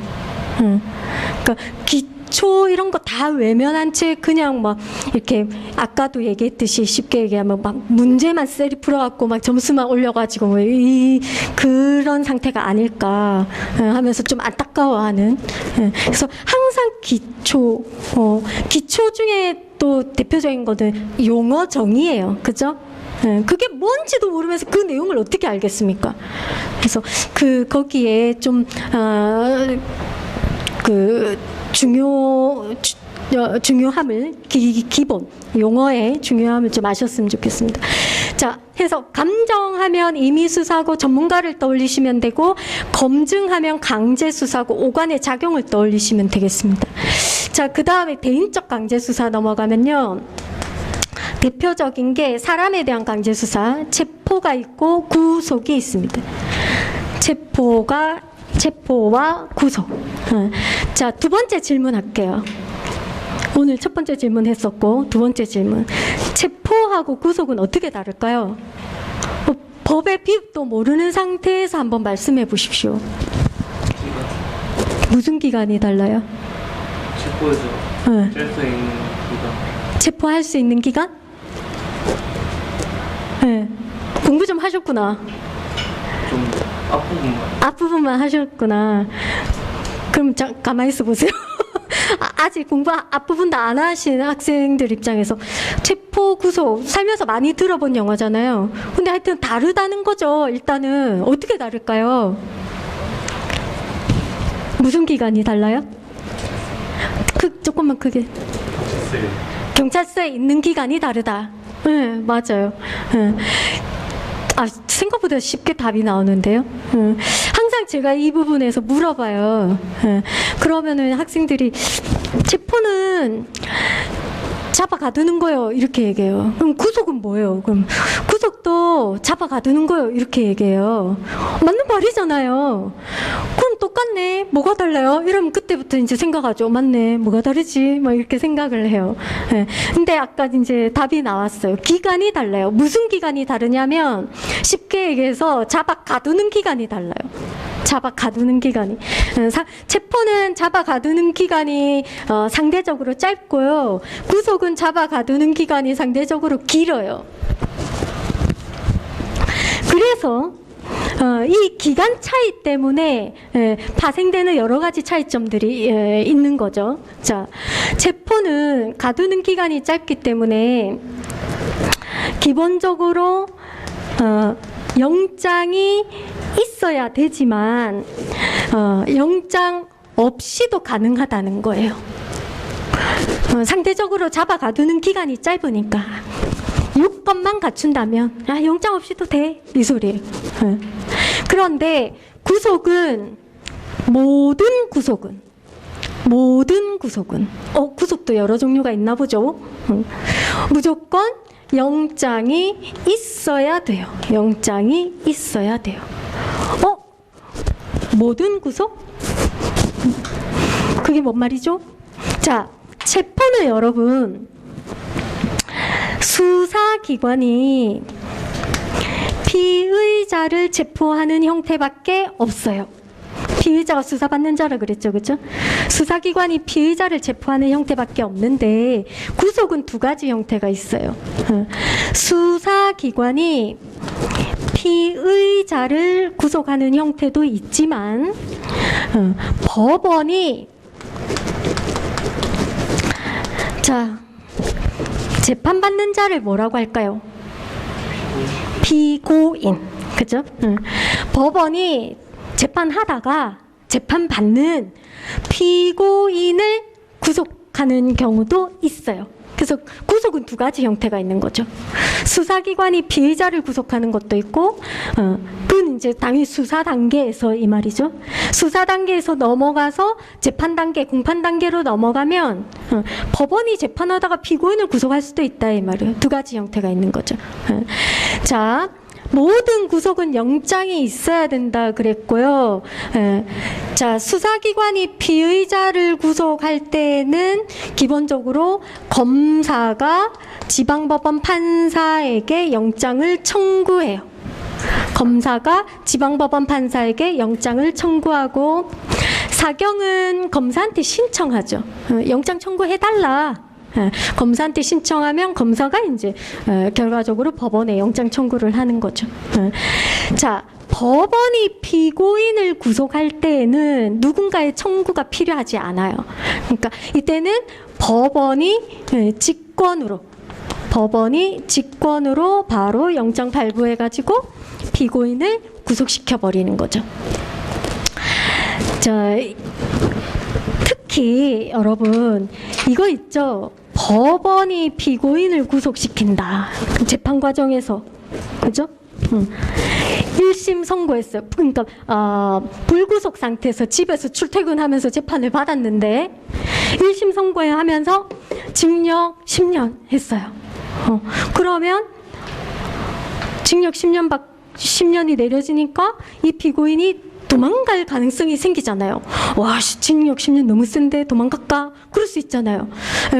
그러니까 기초 이런 거 다 외면한 채 그냥 막 이렇게 아까도 얘기했듯이 쉽게 얘기하면 막 문제만 쎄리 풀어갖고 막 점수만 올려가지고 뭐 그런 상태가 아닐까 하면서 좀 안타까워하는. 그래서 항상 기초 중에 또 대표적인 거는 용어 정의예요. 그죠? 그게 뭔지도 모르면서 그 내용을 어떻게 알겠습니까? 그래서 거기에 좀 그 중요함을 기본 용어의 중요함을 좀 아셨으면 좋겠습니다. 자, 해서 감정하면 임의수사고 전문가를 떠올리시면 되고, 검증하면 강제수사고 오관의 작용을 떠올리시면 되겠습니다. 자, 그 다음에 대인적 강제수사 넘어가면요. 대표적인 게 사람에 대한 강제수사, 체포가 있고 구속이 있습니다. 체포와 구속. 자, 두 번째 질문 할게요. 오늘 첫 번째 질문 했었고, 두 번째 질문. 체포하고 구속은 어떻게 다를까요? 법의 비읍도 모르는 상태에서 한번 말씀해 보십시오. 무슨 기간이 달라요? 체포해서 할 수 있는 기간. 체포할 수 있는 기간? 네. 공부 좀 하셨구나. 좀 앞부분만 하셨구나. 그럼 가만히 있어 보세요. 아직 공부 앞부분 다 안 하신 학생들 입장에서 체포, 구속 살면서 많이 들어본 영어잖아요. 근데 하여튼 다르다는 거죠. 일단은 어떻게 다를까요? 무슨 기간이 달라요? 조금만 크게. 경찰서에 있는 기간이 다르다. 네, 맞아요. 네. 생각보다 쉽게 답이 나오는데요. 항상 제가 이 부분에서 물어봐요. 그러면은 학생들이 체포는 잡아 가두는 거요, 이렇게 얘기해요. 그럼 구속은 뭐예요? 그럼 구속도 잡아 가두는 거요, 이렇게 얘기해요. 맞는 말이잖아요. 그럼 똑같네, 뭐가 달라요? 이러면 그때부터 이제 생각하죠. 맞네, 뭐가 다르지? 막 이렇게 생각을 해요. 근데 아까 이제 답이 나왔어요. 기간이 달라요. 무슨 기간이 다르냐면, 쉽게 얘기해서 잡아 가두는 기간이 달라요. 잡아 가두는 기간이. 체포는 잡아 가두는 기간이 상대적으로 짧고요. 구속은 잡아 가두는 기간이 상대적으로 길어요. 그래서 이 기간 차이 때문에 파생되는 여러 가지 차이점들이 있는 거죠. 자, 체포는 가두는 기간이 짧기 때문에 기본적으로 영장이 있어야 되지만 영장 없이도 가능하다는 거예요. 상대적으로 잡아 가두는 기간이 짧으니까 요건만 갖춘다면 영장 없이도 돼, 이 소리예요. 그런데 모든 구속은 구속도 여러 종류가 있나 보죠. 무조건 영장이 있어야 돼요. 영장이 있어야 돼요. 모든 구속? 그게 뭔 말이죠? 자, 체포는 여러분, 수사기관이 피의자를 체포하는 형태밖에 없어요. 피의자가 수사받는 자라 그랬죠, 그죠? 수사기관이 피의자를 체포하는 형태밖에 없는데, 구속은 두 가지 형태가 있어요. 수사기관이 피의자를 구속하는 형태도 있지만, 법원이 재판받는 자를 뭐라고 할까요? 피고인. 그죠? 법원이 재판하다가 재판받는 피고인을 구속하는 경우도 있어요. 그래서 구속은 두 가지 형태가 있는 거죠. 수사기관이 피의자를 구속하는 것도 있고, 그건 이제 당연히 수사 단계에서 이 말이죠. 수사 단계에서 넘어가서 재판 단계, 공판 단계로 넘어가면 법원이 재판하다가 피고인을 구속할 수도 있다 이 말이에요. 두 가지 형태가 있는 거죠. 자. 모든 구속은 영장이 있어야 된다 그랬고요. 자, 수사기관이 피의자를 구속할 때는 기본적으로 검사가 지방법원 판사에게 영장을 청구해요. 검사가 지방법원 판사에게 영장을 청구하고 사경은 검사한테 신청하죠. 영장 청구해달라. 검사한테 신청하면 검사가 이제 결과적으로 법원에 영장 청구를 하는 거죠. 자, 법원이 피고인을 구속할 때에는 누군가의 청구가 필요하지 않아요. 그러니까 이때는 법원이 직권으로 바로 영장 발부해가지고 피고인을 구속시켜 버리는 거죠. 자, 특히 여러분 이거 있죠. 법원이 피고인을 구속시킨다. 재판 과정에서 그죠? 1심 선고했어요. 그러니까 불구속 상태에서 집에서 출퇴근하면서 재판을 받았는데 1심 선고하면서 징역 10년 했어요. 그러면 징역 10년이 내려지니까 이 피고인이 도망갈 가능성이 생기잖아요. 와, 징역 10년 너무 센데 도망갈까? 그럴 수 있잖아요.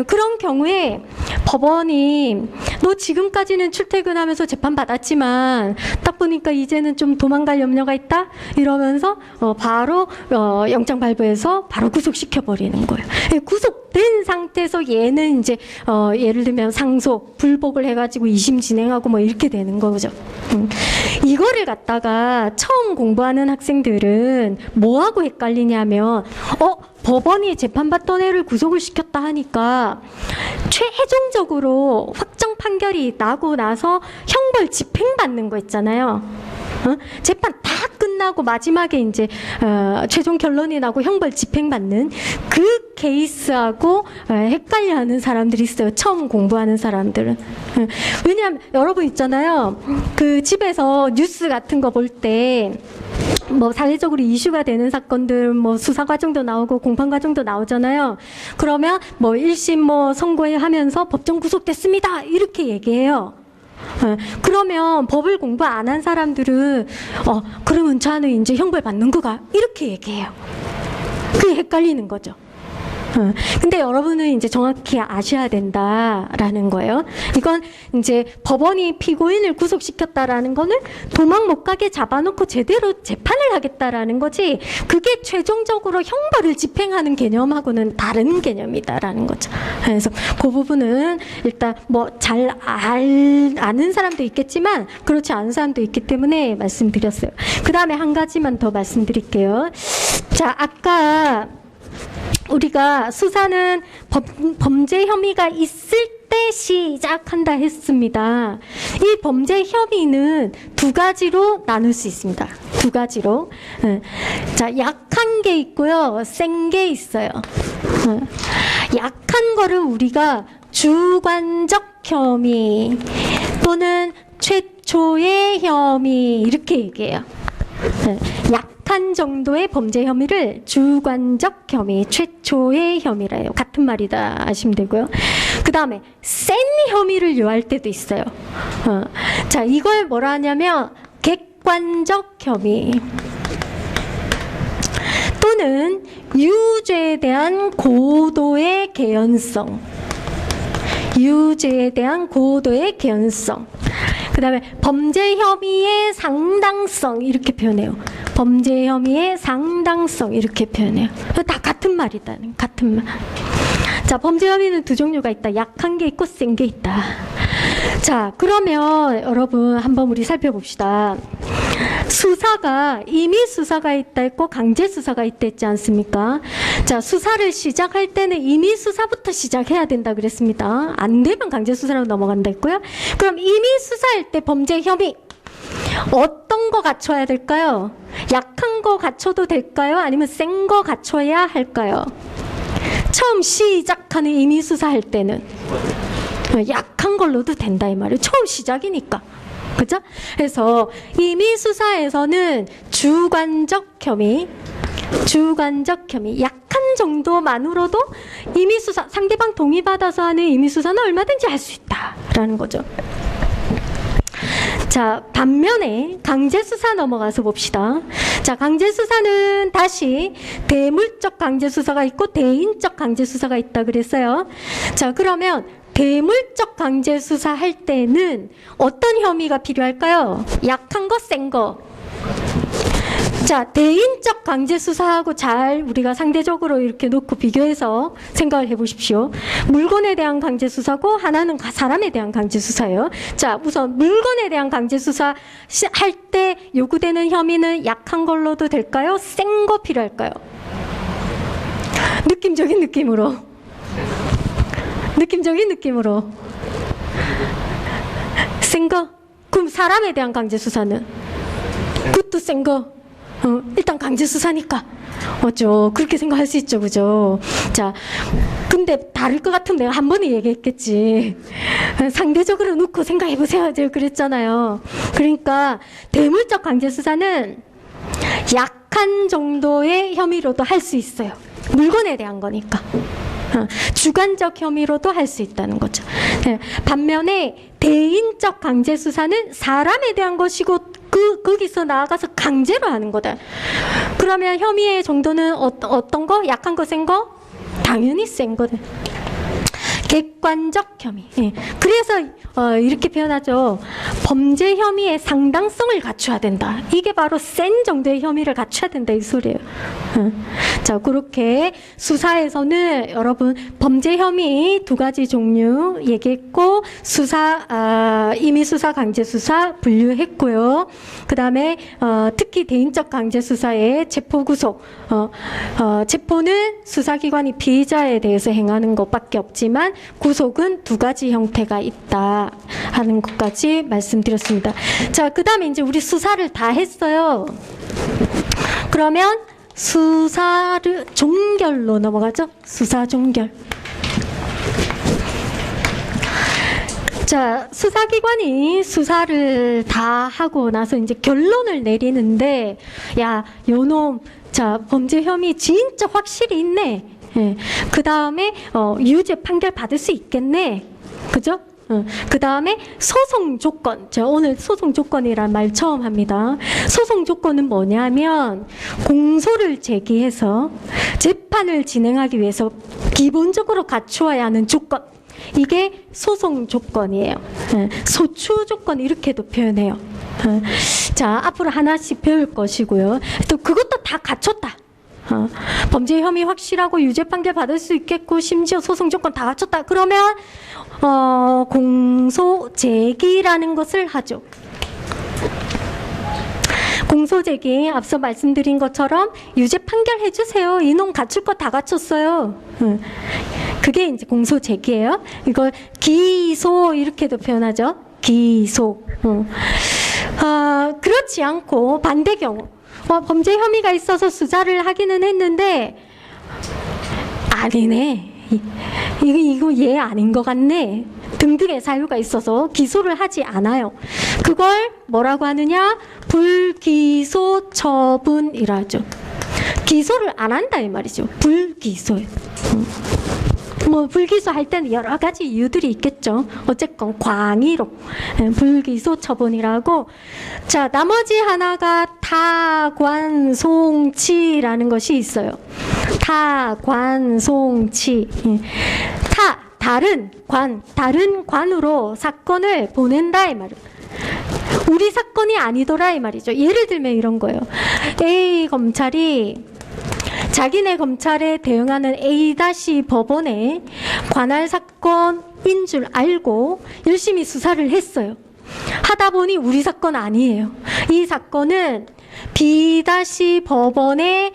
그런 경우에 법원이 너 지금까지는 출퇴근하면서 재판받았지만 딱 보니까 이제는 좀 도망갈 염려가 있다? 이러면서 바로 영장 발부해서 바로 구속시켜버리는 거예요. 구속된 상태에서 얘는 이제 예를 들면 상소, 불복을 해가지고 2심 진행하고 뭐 이렇게 되는 거죠. 이거를 갖다가 처음 공부하는 학생들은 뭐하고 헷갈리냐면 법원이 재판받던 애를 구속을 시켰다 하니까 최종적으로 확정 판결이 나고 나서 형벌 집행받는 거 있잖아요. 재판 다 끝나고 마지막에 이제 최종 결론이 나고 형벌 집행받는 그 케이스하고 헷갈려하는 사람들이 있어요. 처음 공부하는 사람들은. 왜냐하면 여러분 있잖아요. 그 집에서 뉴스 같은 거 볼 때 뭐 사회적으로 이슈가 되는 사건들 뭐 수사 과정도 나오고 공판 과정도 나오잖아요. 그러면 뭐 1심 뭐 선고하면서 법정 구속됐습니다. 이렇게 얘기해요. 그러면 법을 공부 안 한 사람들은 그러면 자는 이제 형벌 받는 거가 이렇게 얘기해요. 그게 헷갈리는 거죠. 근데 여러분은 이제 정확히 아셔야 된다라는 거예요. 이건 이제 법원이 피고인을 구속시켰다라는 거는 도망 못 가게 잡아놓고 제대로 재판을 하겠다라는 거지, 그게 최종적으로 형벌을 집행하는 개념하고는 다른 개념이다라는 거죠. 그래서 그 부분은 일단 뭐 잘 아는 사람도 있겠지만 그렇지 않은 사람도 있기 때문에 말씀드렸어요. 그 다음에 한 가지만 더 말씀드릴게요. 자, 아까 우리가 수사는 범죄 혐의가 있을 때 시작한다 했습니다. 이 범죄 혐의는 두 가지로 나눌 수 있습니다. 두 가지로. 자, 약한 게 있고요, 센 게 있어요. 약한 거를 우리가 주관적 혐의 또는 최초의 혐의 이렇게 얘기해요. 약한 정도의 범죄 혐의를 주관적 혐의, 최초의 혐의라 해요. 같은 말이다 아시면 되고요. 그 다음에 센 혐의를 요할 때도 있어요. 자, 이걸 뭐라 하냐면 객관적 혐의 또는 유죄에 대한 고도의 개연성, 유죄에 대한 고도의 개연성. 그 다음에 범죄 혐의의 상당성 이렇게 표현해요. 범죄 혐의의 상당성 이렇게 표현해요. 다 같은 말이다. 같은 말. 자, 범죄 혐의는 두 종류가 있다. 약한 게 있고 센 게 있다. 자, 그러면 여러분 한번 우리 살펴봅시다. 수사가 임의 수사가 있다 했고 강제 수사가 있다 했지 않습니까? 자, 수사를 시작할 때는 임의 수사부터 시작해야 된다 그랬습니다. 안 되면 강제 수사로 넘어간다 했고요. 그럼 임의 수사할 때 범죄 혐의 어떤 거 갖춰야 될까요? 약한 거 갖춰도 될까요? 아니면 센 거 갖춰야 할까요? 처음 시작하는 임의수사할 때는 약한 걸로도 된다 이 말이에요. 처음 시작이니까. 그죠? 그래서 임의수사에서는 주관적 혐의, 약한 정도만으로도 임의수사, 상대방 동의받아서 하는 임의수사는 얼마든지 할 수 있다라는 거죠. 자, 반면에 강제수사 넘어가서 봅시다. 자, 강제수사는 다시 대물적 강제수사가 있고 대인적 강제수사가 있다 그랬어요. 자, 그러면 대물적 강제수사 할 때는 어떤 혐의가 필요할까요? 약한 거, 센 거. 자, 대인적 강제수사하고 잘 우리가 상대적으로 이렇게 놓고 비교해서 생각을 해보십시오. 물건에 대한 강제수사고 하나는 사람에 대한 강제수사예요. 자, 우선 물건에 대한 강제수사 할 때 요구되는 혐의는 약한 걸로도 될까요? 센 거 필요할까요? 느낌적인 느낌으로. 센 거? 그럼 사람에 대한 강제수사는? 그것도 센 거. 일단 강제수사니까. 맞죠? 그렇게 생각할 수 있죠. 그죠? 자, 근데 다를 것 같으면 내가 한 번에 얘기했겠지. 상대적으로 놓고 생각해보세요. 제가 그랬잖아요. 그러니까 대물적 강제수사는 약한 정도의 혐의로도 할 수 있어요. 물건에 대한 거니까. 주관적 혐의로도 할 수 있다는 거죠. 반면에 대인적 강제수사는 사람에 대한 것이고 거기서 나아가서 강제로 하는 거다. 그러면 혐의의 정도는 어떤 거? 약한 거, 센 거? 당연히 센 거다. 객관적 혐의. 예. 그래서 이렇게 표현하죠. 범죄 혐의의 상당성을 갖춰야 된다. 이게 바로 센 정도의 혐의를 갖춰야 된다 이 소리예요. 자, 그렇게 수사에서는 여러분 범죄 혐의 두 가지 종류 얘기했고 임의수사, 강제수사 분류했고요. 그 다음에 특히 대인적 강제수사의 체포구속. 체포는 수사기관이 피의자에 대해서 행하는 것밖에 없지만 구속은 두 가지 형태가 있다 하는 것까지 말씀드렸습니다. 자, 그 다음에 이제 우리 수사를 다 했어요. 그러면 수사를 종결로 넘어가죠. 수사 종결. 자, 수사기관이 수사를 다 하고 나서 이제 결론을 내리는데, 야, 요놈, 자, 범죄 혐의 진짜 확실히 있네. 예. 그 다음에 유죄 판결 받을 수 있겠네. 그죠? 그 다음에 소송 조건. 제가 오늘 소송 조건이란 말 처음 합니다. 소송 조건은 뭐냐면 공소를 제기해서 재판을 진행하기 위해서 기본적으로 갖추어야 하는 조건. 이게 소송 조건이에요. 소추 조건 이렇게도 표현해요. 자, 앞으로 하나씩 배울 것이고요. 또 그것도 다 갖췄다. 범죄 혐의 확실하고 유죄 판결 받을 수 있겠고 심지어 소송 조건 다 갖췄다. 그러면 공소 제기라는 것을 하죠. 공소 제기 앞서 말씀드린 것처럼 유죄 판결 해주세요. 이놈 갖출 거 다 갖췄어요. 그게 이제 공소 제기예요. 이걸 기소 이렇게도 표현하죠. 기소. 그렇지 않고 반대 경우. 범죄 혐의가 있어서 수사를 하기는 했는데 아니네. 이거 얘 아닌 것 같네. 등등의 사유가 있어서 기소를 하지 않아요. 그걸 뭐라고 하느냐? 불기소 처분이라죠. 기소를 안 한다 이 말이죠. 불기소예요. 뭐 불기소할 때는 여러 가지 이유들이 있겠죠. 어쨌건 광의로 불기소 처분이라고. 자, 나머지 하나가 타관송치라는 것이 있어요. 타관송치. 다른 관으로 사건을 보낸다 이 말이에요. 우리 사건이 아니더라 이 말이죠. 예를 들면 이런 거예요. A 검찰이 자기네 검찰에 대응하는 A- 법원에 관할 사건인 줄 알고 열심히 수사를 했어요. 하다 보니 우리 사건 아니에요. 이 사건은 B- 법원의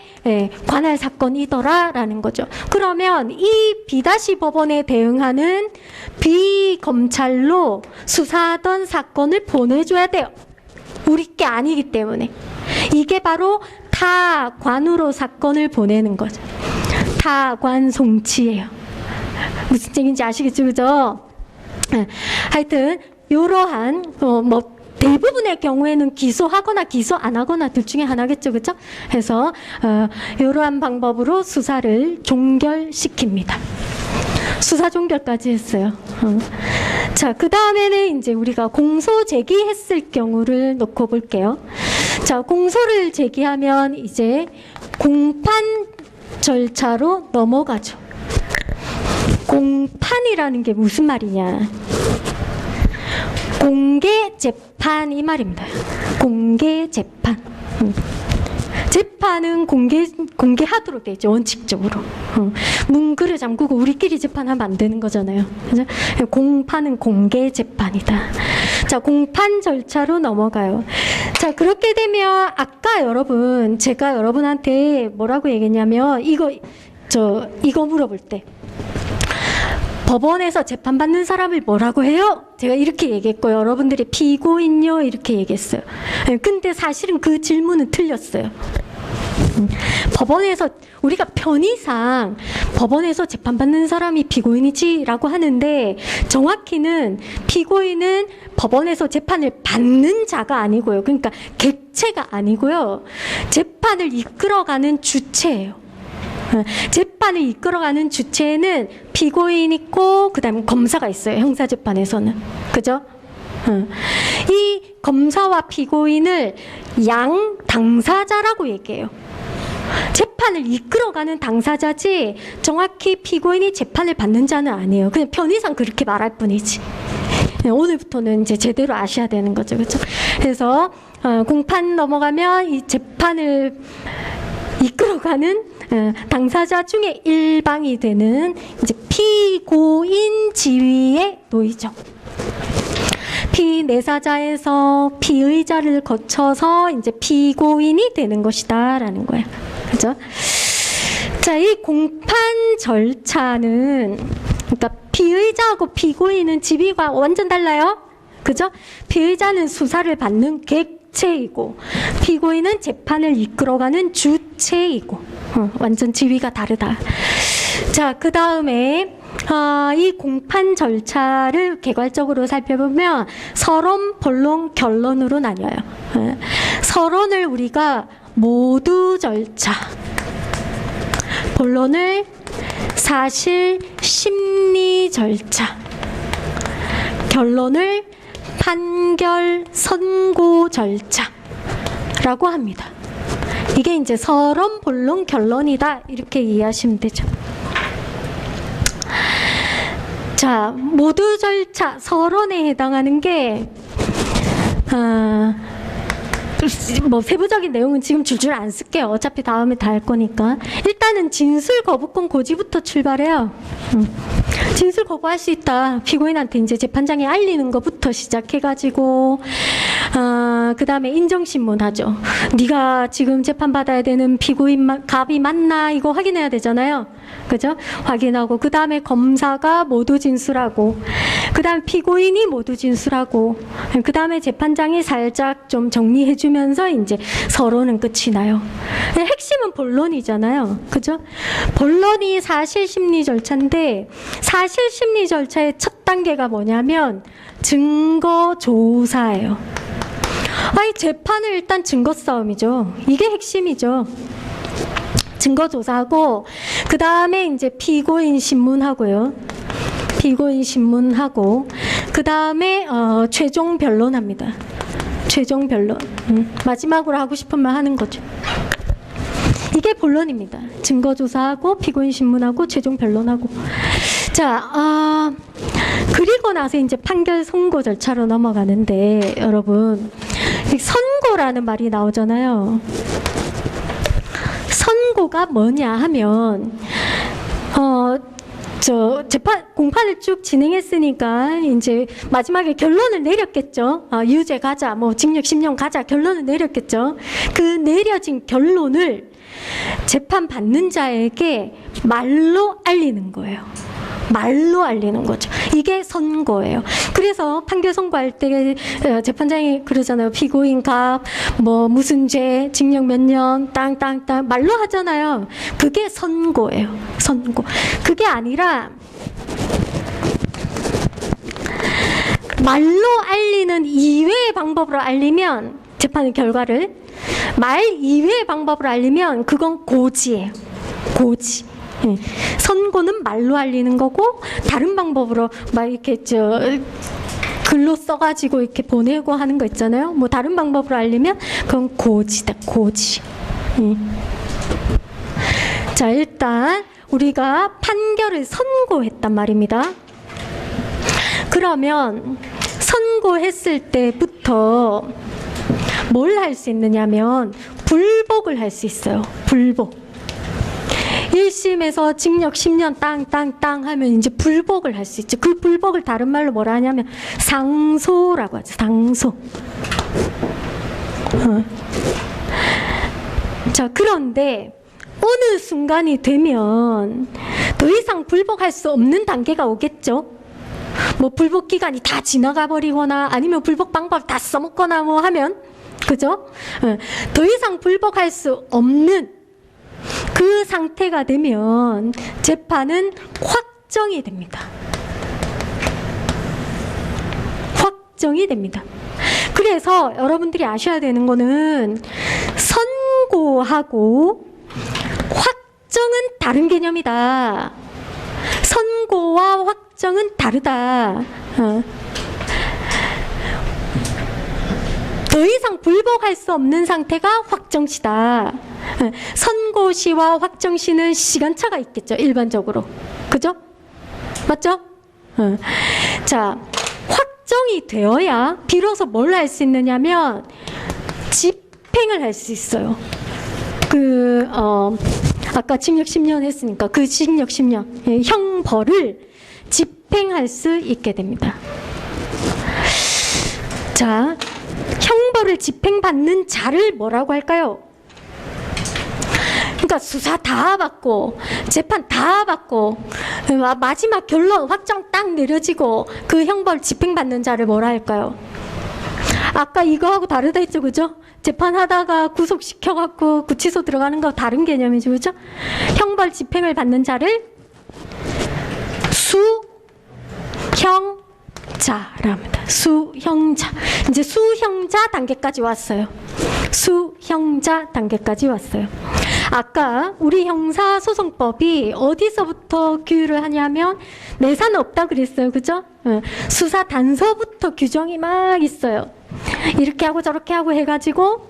관할 사건이더라라는 거죠. 그러면 이 B- 법원에 대응하는 B 검찰로 수사하던 사건을 보내줘야 돼요. 우리 게 아니기 때문에. 이게 바로 타관으로 사건을 보내는 거죠. 타관 송치예요. 무슨 얘기인지 아시겠죠, 그죠? 하여튼 이러한 뭐 대부분의 경우에는 기소하거나 기소 안 하거나 둘 중에 하나겠죠, 그죠? 그래서 이러한 방법으로 수사를 종결시킵니다. 수사 종결까지 했어요. 자, 그 다음에는 이제 우리가 공소 제기했을 경우를 놓고 볼게요. 자, 공소를 제기하면 이제 공판 절차로 넘어가죠. 공판이라는 게 무슨 말이냐? 공개 재판 이 말입니다. 공개 재판. 재판은 공개하도록 돼 있죠, 원칙적으로. 문 그래 잠그고 우리끼리 재판하면 안 되는 거잖아요. 그죠? 공판은 공개 재판이다. 자, 공판 절차로 넘어가요. 자, 그렇게 되면 아까 제가 여러분한테 뭐라고 얘기했냐면 이거 물어볼 때 법원에서 재판받는 사람을 뭐라고 해요? 제가 이렇게 얘기했고 여러분들이 피고인요 이렇게 얘기했어요. 근데 사실은 그 질문은 틀렸어요. 법원에서 우리가 편의상 법원에서 재판받는 사람이 피고인이지라고 하는데 정확히는 피고인은 법원에서 재판을 받는 자가 아니고요. 그러니까 객체가 아니고요. 재판을 이끌어가는 주체예요. 재판을 이끌어가는 주체에는 피고인 있고 그다음에 검사가 있어요. 형사재판에서는. 그죠? 이 검사와 피고인을 양 당사자라고 얘기해요. 재판을 이끌어가는 당사자지 정확히 피고인이 재판을 받는 자는 아니에요. 그냥 편의상 그렇게 말할 뿐이지. 오늘부터는 이제 제대로 아셔야 되는 거죠. 그렇죠? 그래서 공판 넘어가면 이 재판을 이끌어가는 당사자 중에 일방이 되는 이제 피고인 지위에 놓이죠. 피내사자에서 피의자를 거쳐서 이제 피고인이 되는 것이다라는 거예요. 그죠? 자, 이 공판 절차는 그러니까 피의자하고 피고인은 지위가 완전 달라요. 그죠? 피의자는 수사를 받는 객체이고 피고인은 재판을 이끌어가는 주체이고 완전 지위가 다르다. 자, 그 다음에 이 공판 절차를 개괄적으로 살펴보면 서론, 본론, 결론으로 나뉘어요. 서론을 우리가 모두 절차, 본론을 사실 심리 절차, 결론을 판결 선고 절차라고 합니다. 이게 이제 서론, 본론, 결론이다 이렇게 이해하시면 되죠. 자, 모두 절차, 서론에 해당하는 게 뭐 세부적인 내용은 지금 줄줄 안 쓸게요. 어차피 다음에 다 할 거니까. 일단은 진술 거부권 고지부터 출발해요. 진술 거부할 수 있다. 피고인한테 이제 재판장에 알리는 것부터 시작해가지고 그 다음에 인정신문 하죠. 네가 지금 재판받아야 되는 피고인 갑이 맞나 이거 확인해야 되잖아요. 그죠? 확인하고 그 다음에 검사가 모두 진술하고 그 다음 피고인이 모두 진술하고 그 다음에 재판장이 살짝 좀 정리해주면서 이제 서론은 끝이 나요. 핵심은 본론이잖아요. 그죠? 본론이 사실심리 절차인데 사실심리 절차의 첫 단계가 뭐냐면 증거조사예요. 아니 재판은 일단 증거 싸움이죠. 이게 핵심이죠. 증거조사하고 그 다음에 이제 피고인 신문하고요. 피고인 신문하고 그 다음에 최종 변론합니다. 최종 변론. 마지막으로 하고 싶은 말 하는 거죠. 이게 본론입니다. 증거조사하고 피고인 신문하고 최종 변론하고. 자, 그리고 나서 이제 판결 선고 절차로 넘어가는데 여러분 선고라는 말이 나오잖아요. 선고가 뭐냐 하면 공판을 쭉 진행했으니까 이제 마지막에 결론을 내렸겠죠. 유죄 가자, 뭐 징역 10년 가자 결론을 내렸겠죠. 그 내려진 결론을 재판 받는 자에게 말로 알리는 거예요. 말로 알리는 거죠. 이게 선고예요. 그래서 판결 선고할 때 재판장이 그러잖아요. 피고인 갑, 뭐 무슨 죄, 징역 몇 년, 땅땅땅 말로 하잖아요. 그게 선고예요. 선고. 그게 아니라 말로 알리는 이외의 방법으로 알리면 재판의 결과를 말 이외의 방법으로 알리면 그건 고지예요. 고지. 예. 선고는 말로 알리는 거고 다른 방법으로 막 이렇게 글로 써가지고 이렇게 보내고 하는 거 있잖아요. 뭐 다른 방법으로 알리면 그건 고지다. 고지. 자, 일단 우리가 판결을 선고했단 말입니다. 그러면 선고했을 때부터 뭘 할 수 있느냐면 불복을 할 수 있어요. 불복. 1심에서 징역 10년 땅땅땅 하면 이제 불복을 할 수 있죠. 그 불복을 다른 말로 뭐라 하냐면 상소라고 하죠. 상소. 자, 그런데 어느 순간이 되면 더 이상 불복할 수 없는 단계가 오겠죠. 뭐 불복 기간이 다 지나가 버리거나 아니면 불복 방법 다 써먹거나 뭐 하면 그죠? 더 이상 불복할 수 없는 그 상태가 되면 재판은 확정이 됩니다. 확정이 됩니다. 그래서 여러분들이 아셔야 되는 거는 선고하고 확정은 다른 개념이다. 선고와 확정은 다르다. 더 이상 불복할 수 없는 상태가 확정시다. 선고시와 확정시는 시간차가 있겠죠. 일반적으로. 그죠? 맞죠? 자, 확정이 되어야 비로소 뭘 할 수 있느냐면 집행을 할 수 있어요. 아까 징역 10년 했으니까 그 징역 10년 형벌을 집행할 수 있게 됩니다. 자, 형벌을 집행받는 자를 뭐라고 할까요? 그러니까 수사 다 받고 재판 다 받고 마지막 결론 확정 딱 내려지고 그 형벌 집행받는 자를 뭐라 할까요? 아까 이거하고 다르다 했죠, 그죠? 재판하다가 구속시켜갖고 구치소 들어가는 거 다른 개념이죠, 그죠? 형벌 집행을 받는 자를 수형자랍니다. 수형자. 이제 수형자 단계까지 왔어요. 수형자 단계까지 왔어요. 아까 우리 형사소송법이 어디서부터 규율을 하냐면 내사는 없다 그랬어요, 그죠? 수사 단서부터 규정이 막 있어요. 이렇게 하고 저렇게 하고 해가지고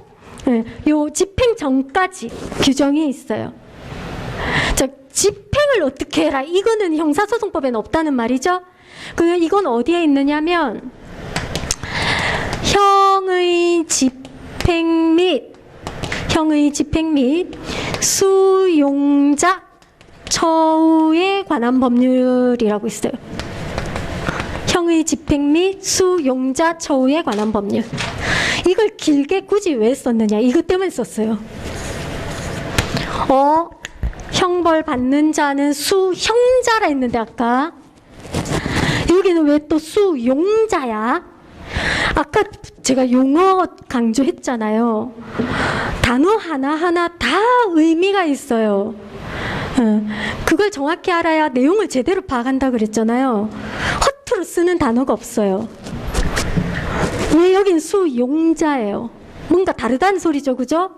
요 집행 전까지 규정이 있어요. 자, 집행을 어떻게 해라? 이거는 형사소송법에는 없다는 말이죠. 이건 어디에 있느냐면 형의 집행 및 수용자 처우에 관한 법률이라고 있어요. 형의 집행 및 수용자 처우에 관한 법률. 이걸 길게 굳이 왜 썼느냐? 이것 때문에 썼어요. 형벌 받는 자는 수형자라 했는데 아까 여기는 왜 또 수용자야? 아까 제가 용어 강조했잖아요. 단어 하나하나 다 의미가 있어요. 그걸 정확히 알아야 내용을 제대로 파악한다 그랬잖아요. 허투루 쓰는 단어가 없어요. 왜 여긴 수용자예요? 뭔가 다르다는 소리죠, 그죠?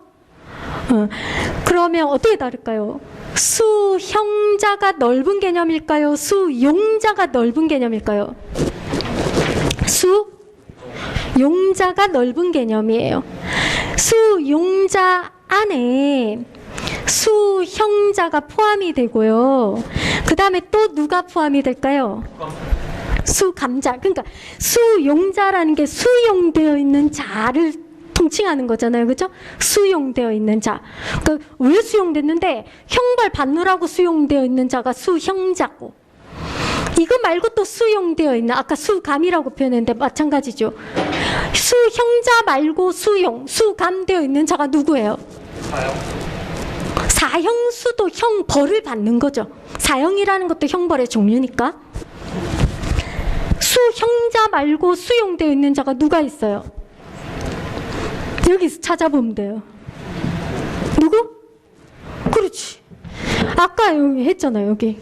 그러면 어떻게 다를까요? 수형자가 넓은 개념일까요? 수용자가 넓은 개념일까요? 수용자가 넓은 개념이에요. 수용자 안에 수형자가 포함이 되고요. 그 다음에 또 누가 포함이 될까요? 수감자. 그러니까 수용자라는 게 수용되어 있는 자를 통칭하는 거잖아요. 그죠? 수용되어 있는 자. 그러니까 왜 수용됐는데 형벌 받느라고 수용되어 있는 자가 수형자고 이거 말고 또 수용되어 있는 아까 수감이라고 표현했는데 마찬가지죠. 수형자 말고 수감되어 있는 자가 누구예요? 사형수도 형벌을 받는 거죠. 사형이라는 것도 형벌의 종류니까. 수형자 말고 수용되어 있는 자가 누가 있어요? 여기서 찾아보면 돼요. 누구? 그렇지. 아까 여기 했잖아요, 여기.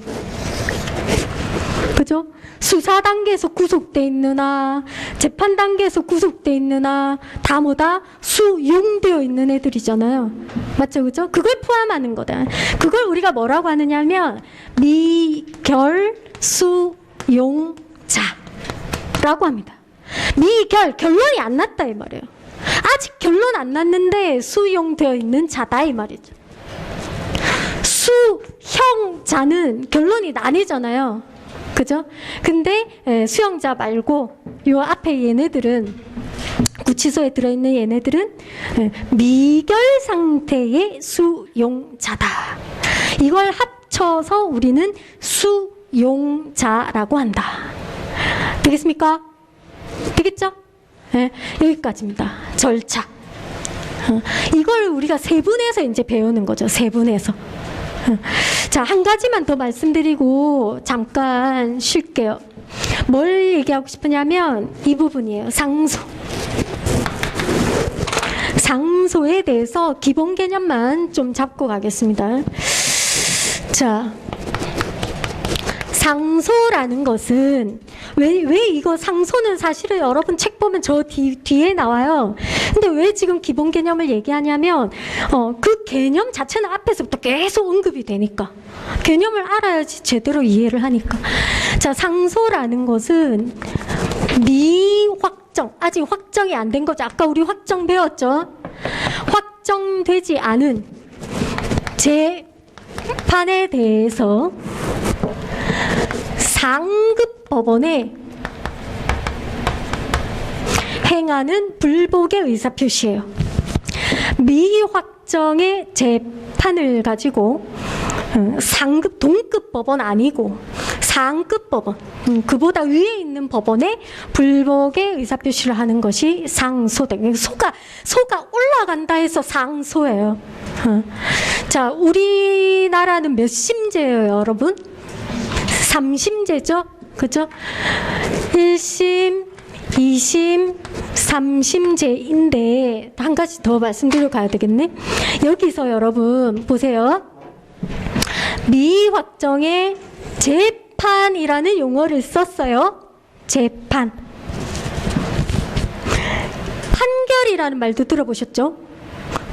그죠? 수사 단계에서 구속돼 있느나 재판 단계에서 구속돼 있느나 다 뭐다? 수용되어 있는 애들이잖아요. 맞죠? 그죠? 그걸 포함하는 거다. 그걸 우리가 뭐라고 하느냐면 미결수용자라고 합니다. 미결, 결론이 안 났다 이 말이에요. 아직 결론 안 났는데 수용되어 있는 자다 이 말이죠. 수형자는 결론이 나뉘잖아요. 그죠? 근데 수형자 말고 요 앞에 얘네들은 구치소에 들어있는 얘네들은 미결 상태의 수용자다. 이걸 합쳐서 우리는 수용자라고 한다. 되겠습니까? 되겠죠? 네, 여기까지입니다. 절차. 이걸 우리가 세분해서 이제 배우는 거죠. 세분해서. 자, 한 가지만 더 말씀드리고 잠깐 쉴게요. 뭘 얘기하고 싶으냐면 이 부분이에요. 상소. 상소에 대해서 기본 개념만 좀 잡고 가겠습니다. 자, 상소라는 것은 왜 이거 상소는 사실은 여러분 책 보면 저 뒤에 나와요. 근데 왜 지금 기본 개념을 얘기하냐면 그 개념 자체는 앞에서부터 계속 언급이 되니까 개념을 알아야지 제대로 이해를 하니까. 자, 상소라는 것은 미확정, 아직 확정이 안 된 거죠. 아까 우리 확정 배웠죠. 확정되지 않은 재판에 대해서 상급 법원에 행하는 불복의 의사표시예요. 미확정의 재판을 가지고 상급, 동급 법원 아니고 상급 법원, 그보다 위에 있는 법원에 불복의 의사표시를 하는 것이 상소다. 소가 올라간다 해서 상소예요. 자, 우리나라는 몇 심제예요, 여러분? 3심제죠? 그죠? 1심, 2심, 3심제인데 한 가지 더 말씀드리고 가야 되겠네. 여기서 여러분 보세요. 미확정의 재판이라는 용어를 썼어요. 재판. 판결이라는 말도 들어보셨죠?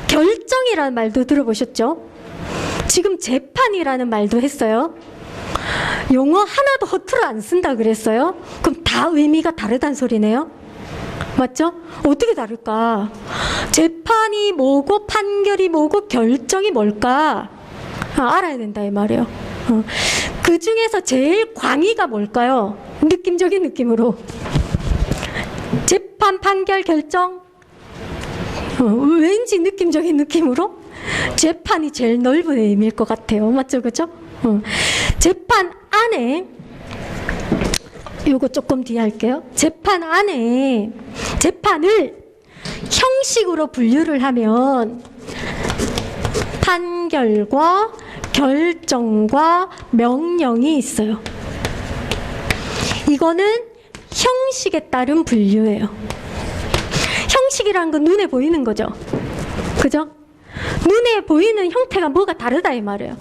결정이라는 말도 들어보셨죠? 지금 재판이라는 말도 했어요. 용어 하나도 허투루 안 쓴다 그랬어요? 그럼 다 의미가 다르단 소리네요? 맞죠? 어떻게 다를까? 재판이 뭐고 판결이 뭐고 결정이 뭘까? 알아야 된다 이 말이에요. 그 중에서 제일 광의가 뭘까요? 느낌적인 느낌으로. 재판, 판결, 결정? 왠지 느낌적인 느낌으로 재판이 제일 넓은 의미일 것 같아요. 맞죠? 그죠? 재판 안에 요거 조금 뒤에 할게요. 재판 안에 재판을 형식으로 분류를 하면 판결과 결정과 명령이 있어요. 이거는 형식에 따른 분류예요. 형식이라는 건 눈에 보이는 거죠. 그죠? 눈에 보이는 형태가 뭐가 다르다 이 말이에요.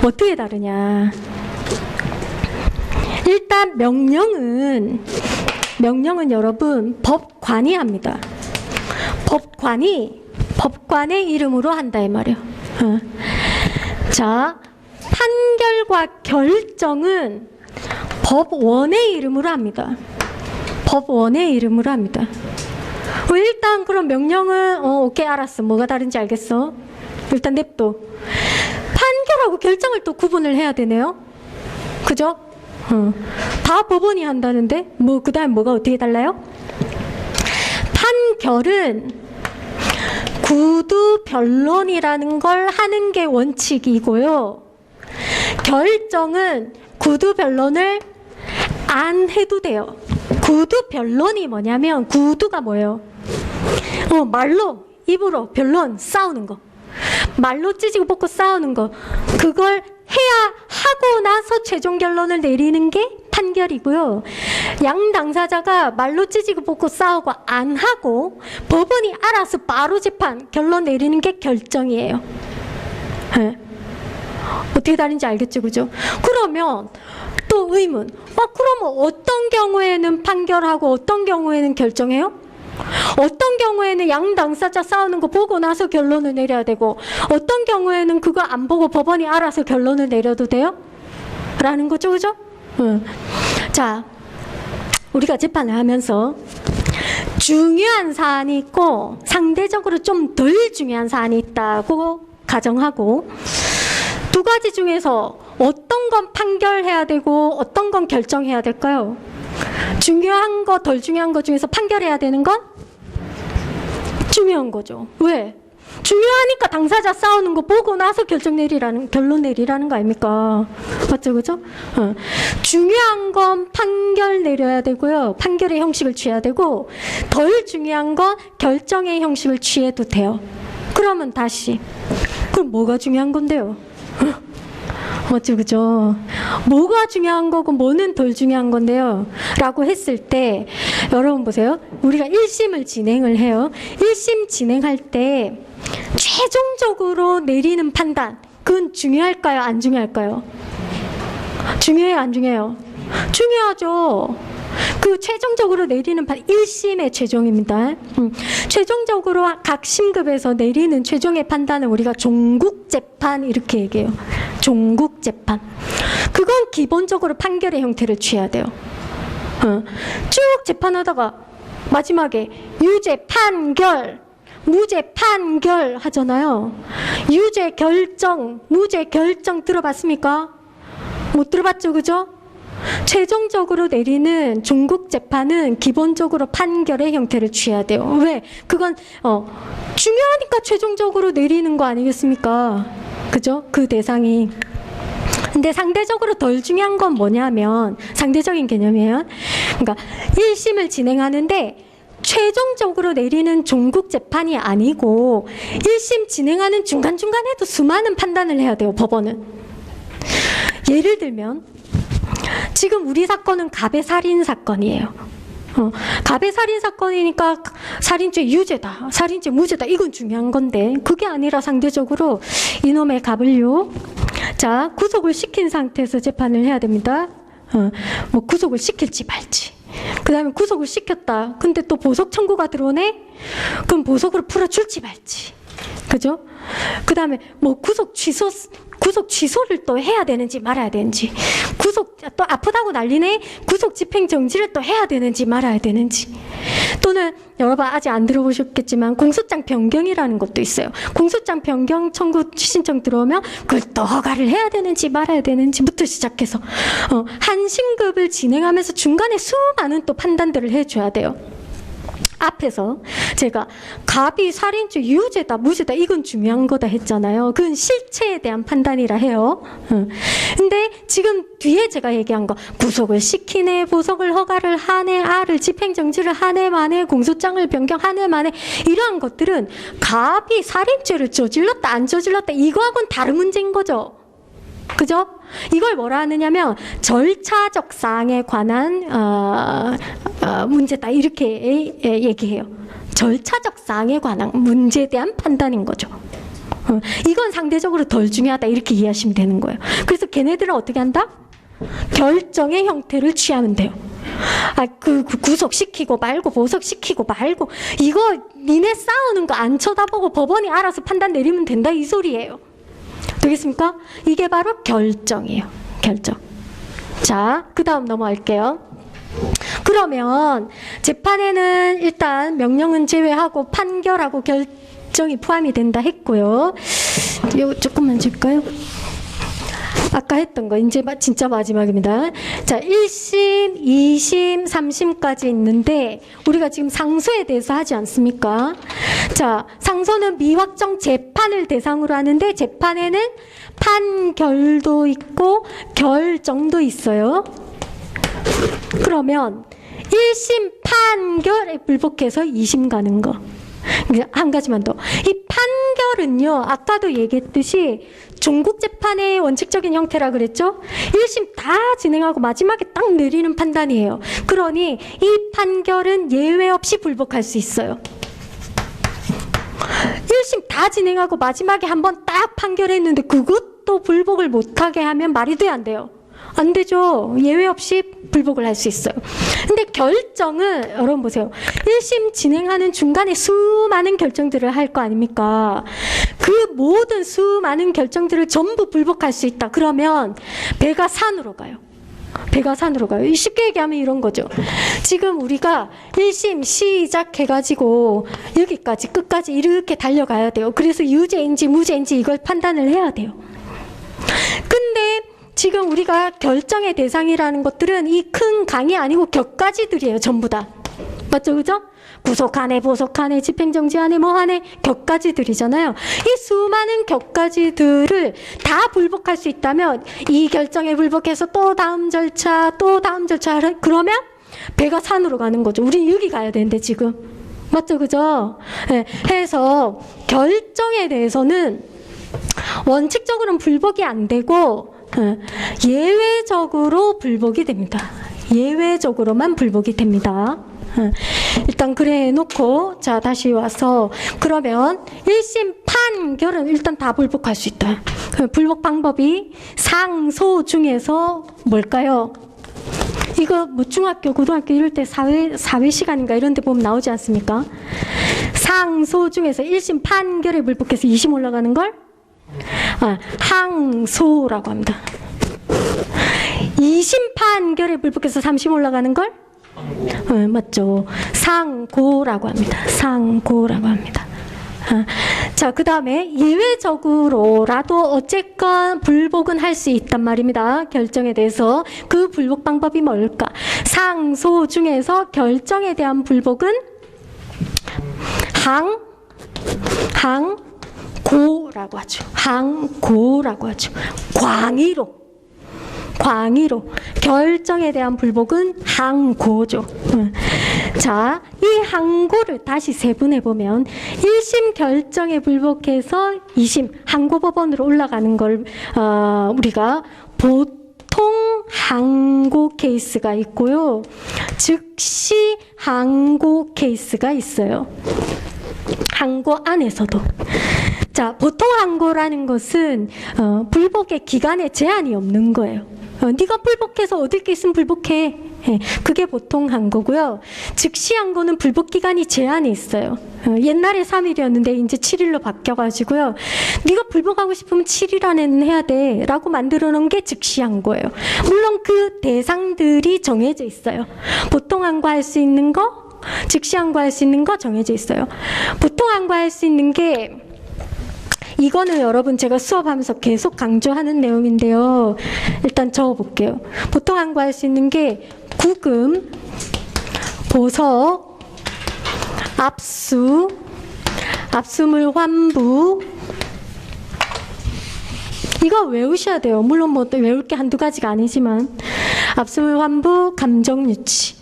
어떻게 다르냐? 일단 명령은 여러분 법관이 합니다. 법관의 이름으로 한다 이 말이에요. 자, 판결과 결정은 법원의 이름으로 합니다. 법원의 이름으로 합니다. 일단 그럼 명령은 오케이 알았어. 뭐가 다른지 알겠어. 일단 냅둬. 판결하고 결정을 또 구분을 해야 되네요. 그죠? 다 법원이 한다는데 그 다음 뭐가 어떻게 달라요? 판결은 구두 변론이라는 걸 하는 게 원칙이고요. 결정은 구두 변론을 안 해도 돼요. 구두 변론이 뭐냐면 구두가 뭐예요? 말로 입으로 변론 싸우는 거. 말로 찢고 뽑고 싸우는 거. 그걸 해야 하고 나서 최종 결론을 내리는 게 판결이고요. 양 당사자가 말로 찌지고 볶고 싸우고 안 하고 법원이 알아서 바로 재판 결론 내리는 게 결정이에요. 네. 어떻게 다른지 알겠죠, 그죠? 그러면 또 의문. 그러면 어떤 경우에는 판결하고 어떤 경우에는 결정해요? 어떤 경우에는 양 당사자 싸우는 거 보고 나서 결론을 내려야 되고 어떤 경우에는 그거 안 보고 법원이 알아서 결론을 내려도 돼요? 라는 거죠, 그죠? 자, 우리가 재판을 하면서 중요한 사안이 있고 상대적으로 좀 덜 중요한 사안이 있다고 가정하고 두 가지 중에서 어떤 건 판결해야 되고 어떤 건 결정해야 될까요? 중요한 거, 덜 중요한 거 중에서 판결해야 되는 건 중요한 거죠. 왜? 중요하니까 당사자 싸우는 거 보고 나서 결론 내리라는 거 아닙니까? 맞죠, 그죠? 중요한 건 판결 내려야 되고요. 판결의 형식을 취해야 되고 덜 중요한 건 결정의 형식을 취해도 돼요. 그러면 다시 그럼 뭐가 중요한 건데요? 맞죠, 그죠? 뭐가 중요한 거고 뭐는 덜 중요한 건데요? 라고 했을 때 여러분 보세요. 우리가 1심을 진행을 해요. 1심 진행할 때 최종적으로 내리는 판단 그건 중요할까요? 안 중요할까요? 중요해요? 안 중요해요? 중요하죠. 그 최종적으로 내리는 판 1심의 최종입니다. 최종적으로 각 심급에서 내리는 최종의 판단은 우리가 종국재판 이렇게 얘기해요. 종국재판. 그건 기본적으로 판결의 형태를 취해야 돼요. 쭉 재판하다가 마지막에 유죄 판결, 무죄 판결 하잖아요. 유죄 결정, 무죄 결정 들어봤습니까? 못 들어봤죠, 그죠? 최종적으로 내리는 종국재판은 기본적으로 판결의 형태를 취해야 돼요. 왜? 그건 중요하니까 최종적으로 내리는 거 아니겠습니까? 그죠? 그 대상이. 근데 상대적으로 덜 중요한 건 뭐냐면 상대적인 개념이에요. 그러니까 1심을 진행하는데 최종적으로 내리는 종국재판이 아니고 1심 진행하는 중간중간에도 수많은 판단을 해야 돼요. 법원은. 예를 들면 지금 우리 사건은 갑의 살인 사건이에요. 갑의 살인 사건이니까 살인죄 유죄다, 살인죄 무죄다 이건 중요한 건데 그게 아니라 상대적으로 이놈의 갑을요. 자, 구속을 시킨 상태에서 재판을 해야 됩니다. 뭐 구속을 시킬지 말지. 그 다음에 구속을 시켰다. 근데 또 보석 청구가 들어오네? 그럼 보석으로 풀어줄지 말지. 그죠? 그 다음에 뭐 구속 취소를 또 해야 되는지 말아야 되는지, 구속 또 아프다고 난리네, 구속 집행 정지를 또 해야 되는지 말아야 되는지, 또는 여러분 아직 안 들어보셨겠지만 공소장 변경이라는 것도 있어요. 공소장 변경 청구 신청 들어오면 그걸 또 허가를 해야 되는지 말아야 되는지부터 시작해서 한 심급을 진행하면서 중간에 수많은 또 판단들을 해줘야 돼요. 앞에서 제가 갑이 살인죄 유죄다 무죄다 이건 중요한 거다 했잖아요. 그건 실체에 대한 판단이라 해요. 근데 지금 뒤에 제가 얘기한 거 구속을 시키네, 보석을 허가를 하네, 알을 집행정지를 하네 마네, 공소장을 변경하네 마네 이러한 것들은 갑이 살인죄를 저질렀다 안 저질렀다 이거하고는 다른 문제인 거죠. 그죠? 이걸 뭐라 하느냐면 절차적 사항에 관한 문제다 이렇게 얘기해요. 절차적 사항에 관한 문제에 대한 판단인 거죠. 이건 상대적으로 덜 중요하다 이렇게 이해하시면 되는 거예요. 그래서 걔네들은 어떻게 한다? 결정의 형태를 취하면 돼요. 그 구속시키고 말고 보석시키고 말고 이거 니네 싸우는 거 안 쳐다보고 법원이 알아서 판단 내리면 된다 이 소리예요. 되겠습니까? 이게 바로 결정이에요. 결정. 자, 그 다음 넘어갈게요. 그러면 재판에는 일단 명령은 제외하고 판결하고 결정이 포함이 된다 했고요. 이거 조금만 줄까요? 아까 했던 거 이제 진짜 마지막입니다. 자, 1심, 2심, 3심까지 있는데 우리가 지금 상소에 대해서 하지 않습니까? 자, 상소는 미확정 재판을 대상으로 하는데 재판에는 판결도 있고 결정도 있어요. 그러면 1심 판결에 불복해서 2심 가는 거. 한 가지만 더. 이 판결은요, 아까도 얘기했듯이 종국재판의 원칙적인 형태라 그랬죠? 1심 다 진행하고 마지막에 딱 내리는 판단이에요. 그러니 이 판결은 예외 없이 불복할 수 있어요. 1심 다 진행하고 마지막에 한번 딱 판결했는데 그것도 불복을 못하게 하면 말이 돼, 안 돼요? 안 되죠. 예외 없이 불복을 할 수 있어요. 근데 결정은 여러분 보세요. 1심 진행하는 중간에 수많은 결정들을 할 거 아닙니까? 그 모든 수많은 결정들을 전부 불복할 수 있다. 그러면 배가 산으로 가요. 배가 산으로 가요. 쉽게 얘기하면 이런 거죠. 지금 우리가 1심 시작해가지고 여기까지 끝까지 이렇게 달려가야 돼요. 그래서 유죄인지 무죄인지 이걸 판단을 해야 돼요. 근데 지금 우리가 결정의 대상이라는 것들은 이 큰 강이 아니고 격가지들이에요. 전부 다. 맞죠? 그죠? 구속하네, 보속하네, 집행정지하네, 뭐하네, 격가지들이잖아요. 이 수많은 격가지들을 다 불복할 수 있다면 이 결정에 불복해서 또 다음 절차, 그러면 배가 산으로 가는 거죠. 우린 여기 가야 되는데 지금. 맞죠? 그죠? 네, 해서 결정에 대해서는 원칙적으로는 불복이 안 되고 예외적으로 불복이 됩니다. 예외적으로만 불복이 됩니다. 일단 그래 해놓고 자 다시 와서 그러면 1심 판결은 일단 다 불복할 수 있다. 불복 방법이 상소 중에서 뭘까요? 이거 뭐 중학교, 고등학교 이럴 때 사회 시간인가 이런 데 보면 나오지 않습니까? 상소 중에서 1심 판결에 불복해서 2심 올라가는 걸 항소라고 합니다. 2심 판결에 불복해서 3심 올라가는 걸 맞죠. 상고라고 합니다. 상고라고 합니다. 자, 그 다음에 예외적으로라도 어쨌건 불복은 할 수 있단 말입니다. 결정에 대해서. 그 불복 방법이 뭘까? 상소 중에서 결정에 대한 불복은 항고라고 하죠. 항고라고 하죠. 광의로 결정에 대한 불복은 항고죠. 자, 이 항고를 다시 세분해 보면 1심 결정에 불복해서 2심 항고법원으로 올라가는 걸 우리가 보통 항고 케이스가 있고요. 즉시 항고 케이스가 있어요. 항고 안에서도. 자, 보통 항고라는 것은 불복의 기간에 제한이 없는 거예요. 네가 불복해서 얻을 게 있으면 불복해. 그게 보통 항고고요. 즉시 항고는 불복 기간이 제한이 있어요. 옛날에 3일이었는데 이제 7일로 바뀌어가지고요. 네가 불복하고 싶으면 7일 안에는 해야 돼 라고 만들어 놓은 게 즉시 항고예요. 물론 그 대상들이 정해져 있어요. 보통 항고할 수 있는 거, 즉시 항고할 수 있는 거 정해져 있어요. 보통 항고할 수 있는 게 이거는 여러분 제가 수업하면서 계속 강조하는 내용인데요. 일단 적어볼게요. 보통 항고할 수 있는 게 구금, 보석, 압수, 압수물 환부. 이거 외우셔야 돼요. 물론 뭐 외울 게 한두 가지가 아니지만 압수물 환부, 감정유치.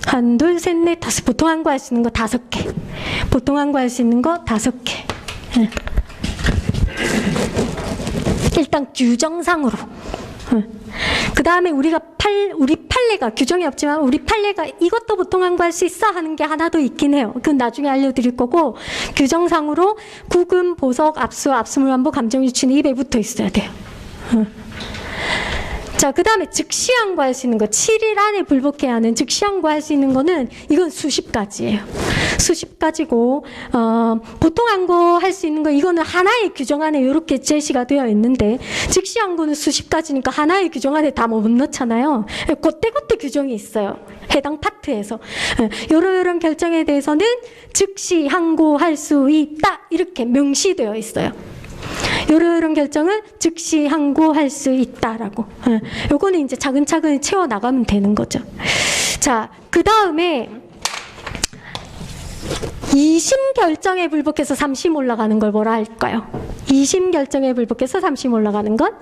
한, 둘, 셋, 넷, 다섯. 보통 항고할 수 있는 거 5개. 보통 항고할 수 있는 거 5개. 일단 규정상으로. 그 다음에 우리 판례가 규정이 없지만 우리 판례가 이것도 보통 항고할 수 있어 하는 게 하나 더 있긴 해요. 그건 나중에 알려드릴 거고 규정상으로 구금, 보석, 압수, 압수물 환부, 감정유치는 입에 붙어 있어야 돼요. 자, 그 다음에 즉시 항고할 수 있는 거, 7일 안에 불복해야 하는 즉시 항고할 수 있는 거는 이건 수십 가지예요. 수십 가지고 보통 항고할 수 있는 거 이거는 하나의 규정 안에 이렇게 제시가 되어 있는데 즉시 항고는 수십 가지니까 하나의 규정 안에 다 못 넣잖아요. 그때 규정이 있어요. 해당 파트에서. 요런 결정에 대해서는 즉시 항고할 수 있다 이렇게 명시되어 있어요. 요런 결정은 즉시 항고할 수 있다라고. 요거는 이제 차근차근 채워 나가면 되는 거죠. 자, 그 다음에 2심 결정에 불복해서 3심 올라가는 걸 뭐라 할까요? 2심 결정에 불복해서 3심 올라가는 건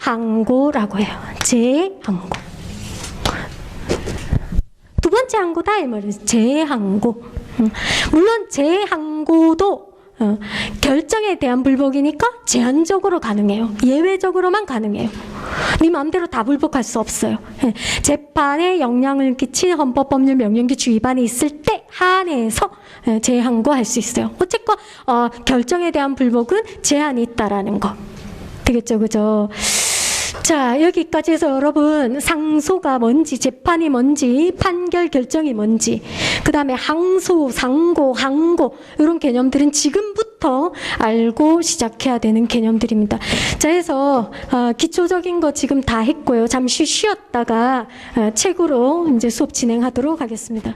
재항고라고 해요. 재항고. 두 번째 선제항고다 이 말이에요. 재항고. 물론 재항고도 결정에 대한 불복이니까 제한적으로 가능해요. 예외적으로만 가능해요. 네 마음대로 다 불복할 수 없어요. 재판에 영향을 끼친 헌법법률 명령규칙 위반이 있을 때 한해서 재항고할 수 있어요. 어쨌건 결정에 대한 불복은 제한이 있다라는 거. 되겠죠, 그죠? 자, 여기까지 해서 여러분 상소가 뭔지, 재판이 뭔지, 판결 결정이 뭔지, 그 다음에 항소, 상고, 항고 이런 개념들은 지금부터 알고 시작해야 되는 개념들입니다. 자, 해서 기초적인 거 지금 다 했고요. 잠시 쉬었다가 책으로 이제 수업 진행하도록 하겠습니다.